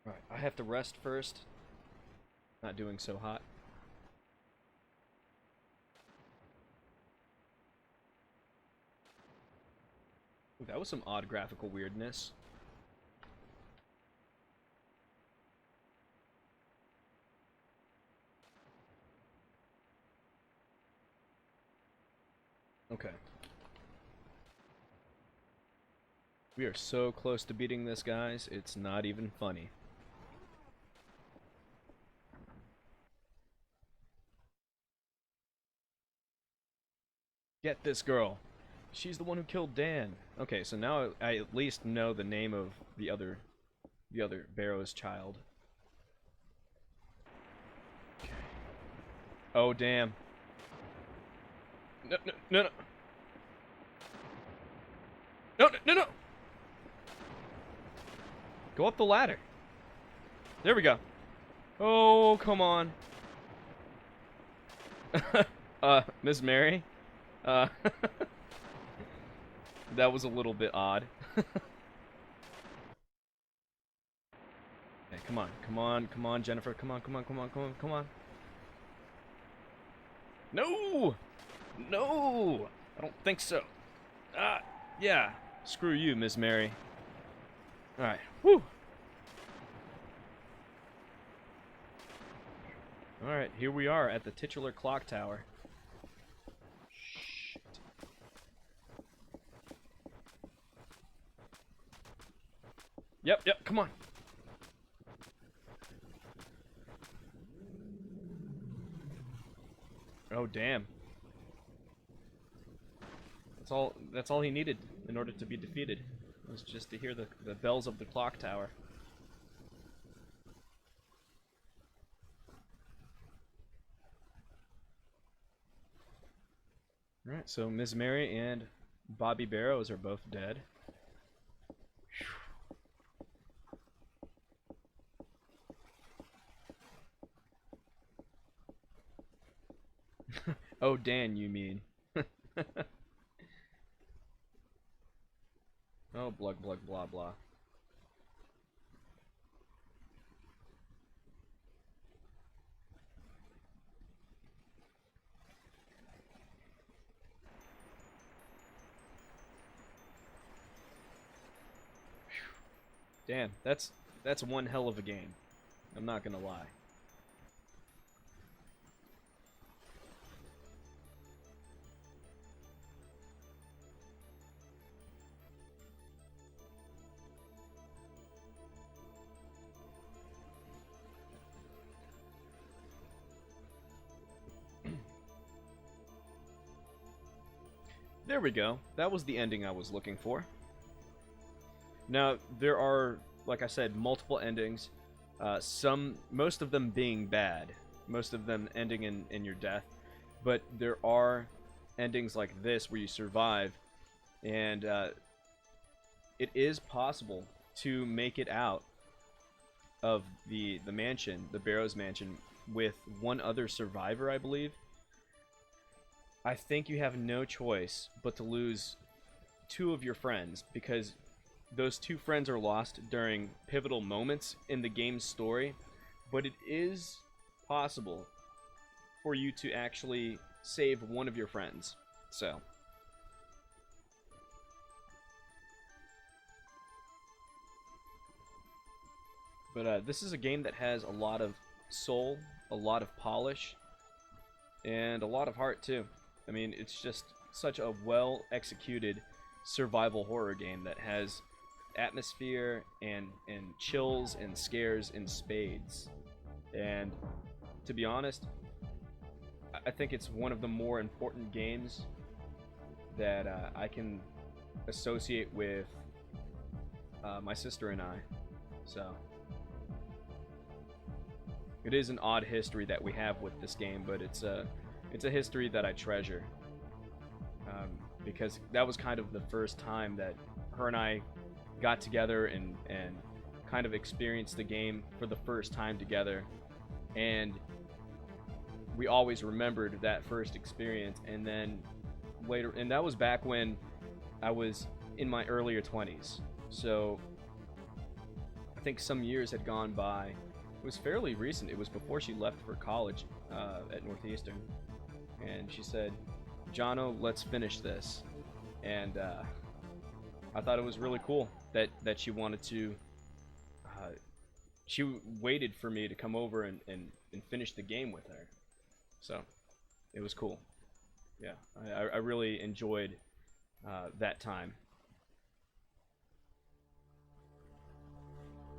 Alright, I have to rest first. Not doing so hot. Ooh, that was some odd graphical weirdness. Okay. We are so close to beating this, guys. It's not even funny. Get this girl. She's the one who killed Dan. Okay, so now I at least know the name of the other Barrow's child. Okay. Oh, damn. No, no, no, no. No, no, no, no. Go up the ladder. There we go. Oh, come on. Miss Mary? That was a little bit odd. Hey, come on, come on, come on, Jennifer. Come on, come on, come on, come on, come on. No! No! I don't think so. Yeah. Screw you, Miss Mary. Alright, whew. Alright, here we are at the titular clock tower. Shit. Yep, yep, come on. Oh, damn. That's all he needed in order to be defeated. Was just to hear the bells of the clock tower. Alright, so Ms. Mary and Bobby Barrows are both dead. Oh, Dan, you mean. Oh, blah, blah, blah, blah. Damn, that's one hell of a game. I'm not gonna lie. There we go. That was the ending I was looking for. Now, there are, like I said, multiple endings. Most of them being bad. Most of them ending in your death. But there are endings like this where you survive. And it is possible to make it out of the mansion, the Barrows mansion, with one other survivor, I believe. I think you have no choice but to lose 2 of your friends, because those 2 friends are lost during pivotal moments in the game's story, but it is possible for you to actually save one of your friends. So, but this is a game that has a lot of soul, a lot of polish, and a lot of heart too. I mean, it's just such a well-executed survival horror game that has atmosphere and chills and scares in spades. And to be honest, I think it's one of the more important games that I can associate with my sister and I. So it is an odd history that we have with this game, but it's a history that I treasure, because that was kind of the first time that her and I got together and kind of experienced the game for the first time together, and we always remembered that first experience. And then later, and that was back when I was in my earlier 20s, so I think some years had gone by. It was fairly recent. It was before she left for college at Northeastern, and she said, "Jono, let's finish this." And I thought it was really cool that she wanted to. She waited for me to come over and finish the game with her, so it was cool. Yeah, I really enjoyed that time.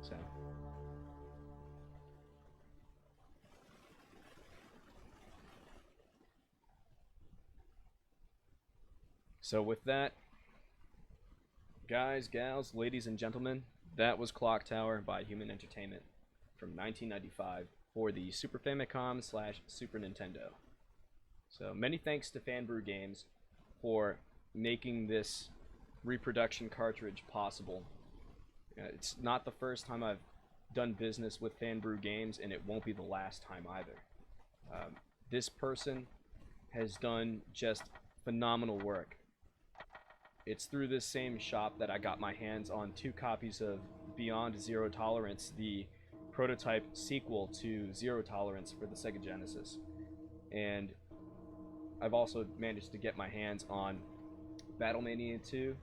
So. So with that, guys, gals, ladies, and gentlemen, that was Clock Tower by Human Entertainment from 1995 for the Super Famicom / Super Nintendo. So many thanks to Fanbrew Games for making this reproduction cartridge possible. It's not the first time I've done business with Fanbrew Games, and it won't be the last time either. This person has done just phenomenal work. It's through this same shop that I got my hands on 2 copies of Beyond Zero Tolerance, the prototype sequel to Zero Tolerance for the Sega Genesis. And I've also managed to get my hands on Battlemania 2,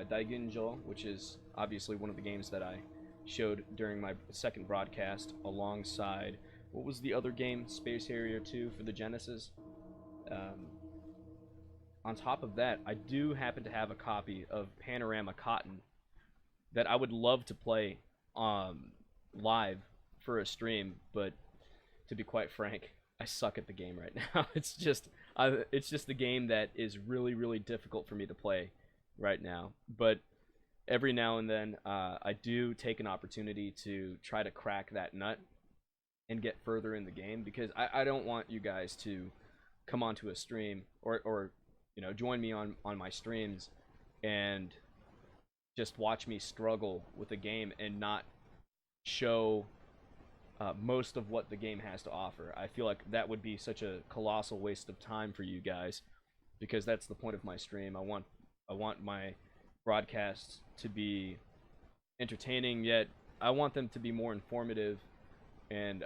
Daigunjo, which is obviously one of the games that I showed during my second broadcast, alongside, what was the other game? Space Harrier 2 for the Genesis. On top of that, I do happen to have a copy of Panorama Cotton that I would love to play live for a stream, but to be quite frank, I suck at the game right now. It's just the game that is really, really difficult for me to play right now. But every now and then, I do take an opportunity to try to crack that nut and get further in the game, because I don't want you guys to come onto a stream or join me on my streams and just watch me struggle with the game and not show most of what the game has to offer. I feel like that would be such a colossal waste of time for you guys, because that's the point of my stream. I want my broadcasts to be entertaining, yet I want them to be more informative and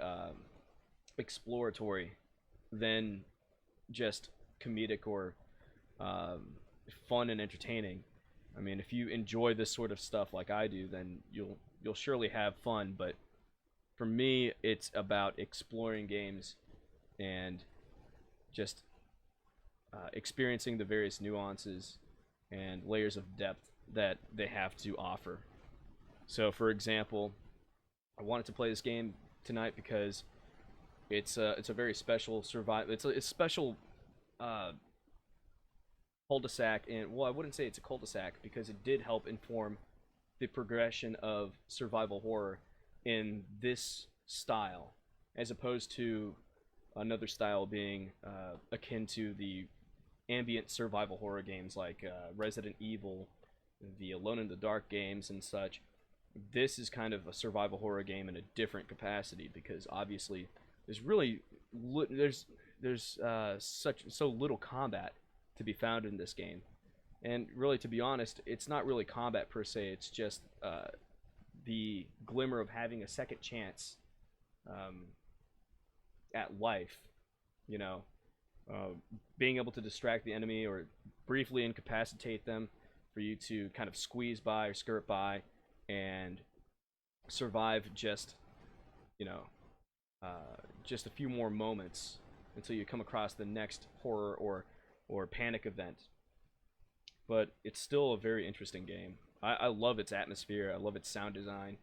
exploratory than just comedic or fun and entertaining. I mean, if you enjoy this sort of stuff like I do, then you'll surely have fun. But for me, it's about exploring games and just experiencing the various nuances and layers of depth that they have to offer. So, for example, I wanted to play this game tonight because it's a very special survival. It's a special cul-de-sac, and well, I wouldn't say it's a cul-de-sac because it did help inform the progression of survival horror in this style, as opposed to another style being akin to the ambient survival horror games like Resident Evil, the Alone in the Dark games and such. This is kind of a survival horror game in a different capacity, because obviously there's so little combat to be found in this game. And really, to be honest, it's not really combat per se, it's just the glimmer of having a second chance at life, being able to distract the enemy or briefly incapacitate them for you to kind of squeeze by or skirt by and survive just a few more moments until you come across the next horror or panic event. But it's still a very interesting game. I love its atmosphere, I love its sound design,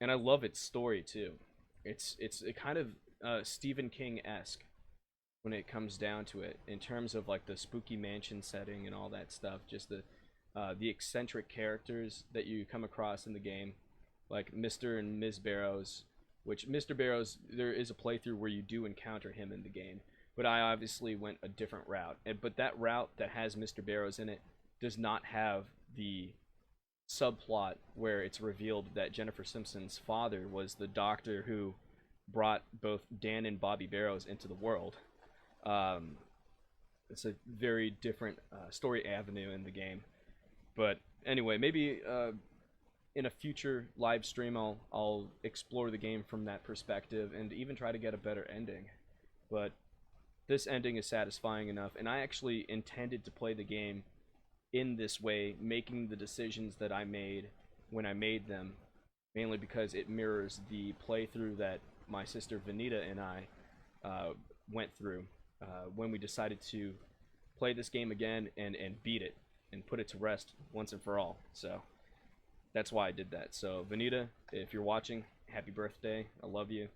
and I love its story too. It's kind of Stephen King-esque when it comes down to it, in terms of like the spooky mansion setting and all that stuff. Just the eccentric characters that you come across in the game, like Mr. and Ms. Barrows, which Mr. Barrows, there is a playthrough where you do encounter him in the game, but I obviously went a different route. But that route that has Mr. Barrows in it does not have the subplot where it's revealed that Jennifer Simpson's father was the doctor who brought both Dan and Bobby Barrows into the world. Um, it's a very different story avenue in the game. But anyway, maybe in a future live stream, I'll explore the game from that perspective and even try to get a better ending. But this ending is satisfying enough, and I actually intended to play the game in this way, making the decisions that I made when I made them, mainly because it mirrors the playthrough that my sister Vanita and I went through when we decided to play this game again and beat it and put it to rest once and for all. So that's why I did that. So Vanita, if you're watching, happy birthday. I love you,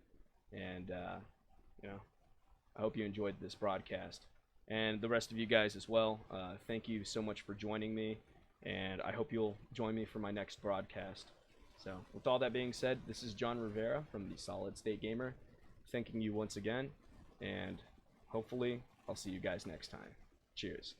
and you know, I hope you enjoyed this broadcast, and the rest of you guys as well. Thank you so much for joining me, and I hope you'll join me for my next broadcast. So with all that being said, this is John Rivera from the Solid State Gamer, thanking you once again, and hopefully I'll see you guys next time. Cheers.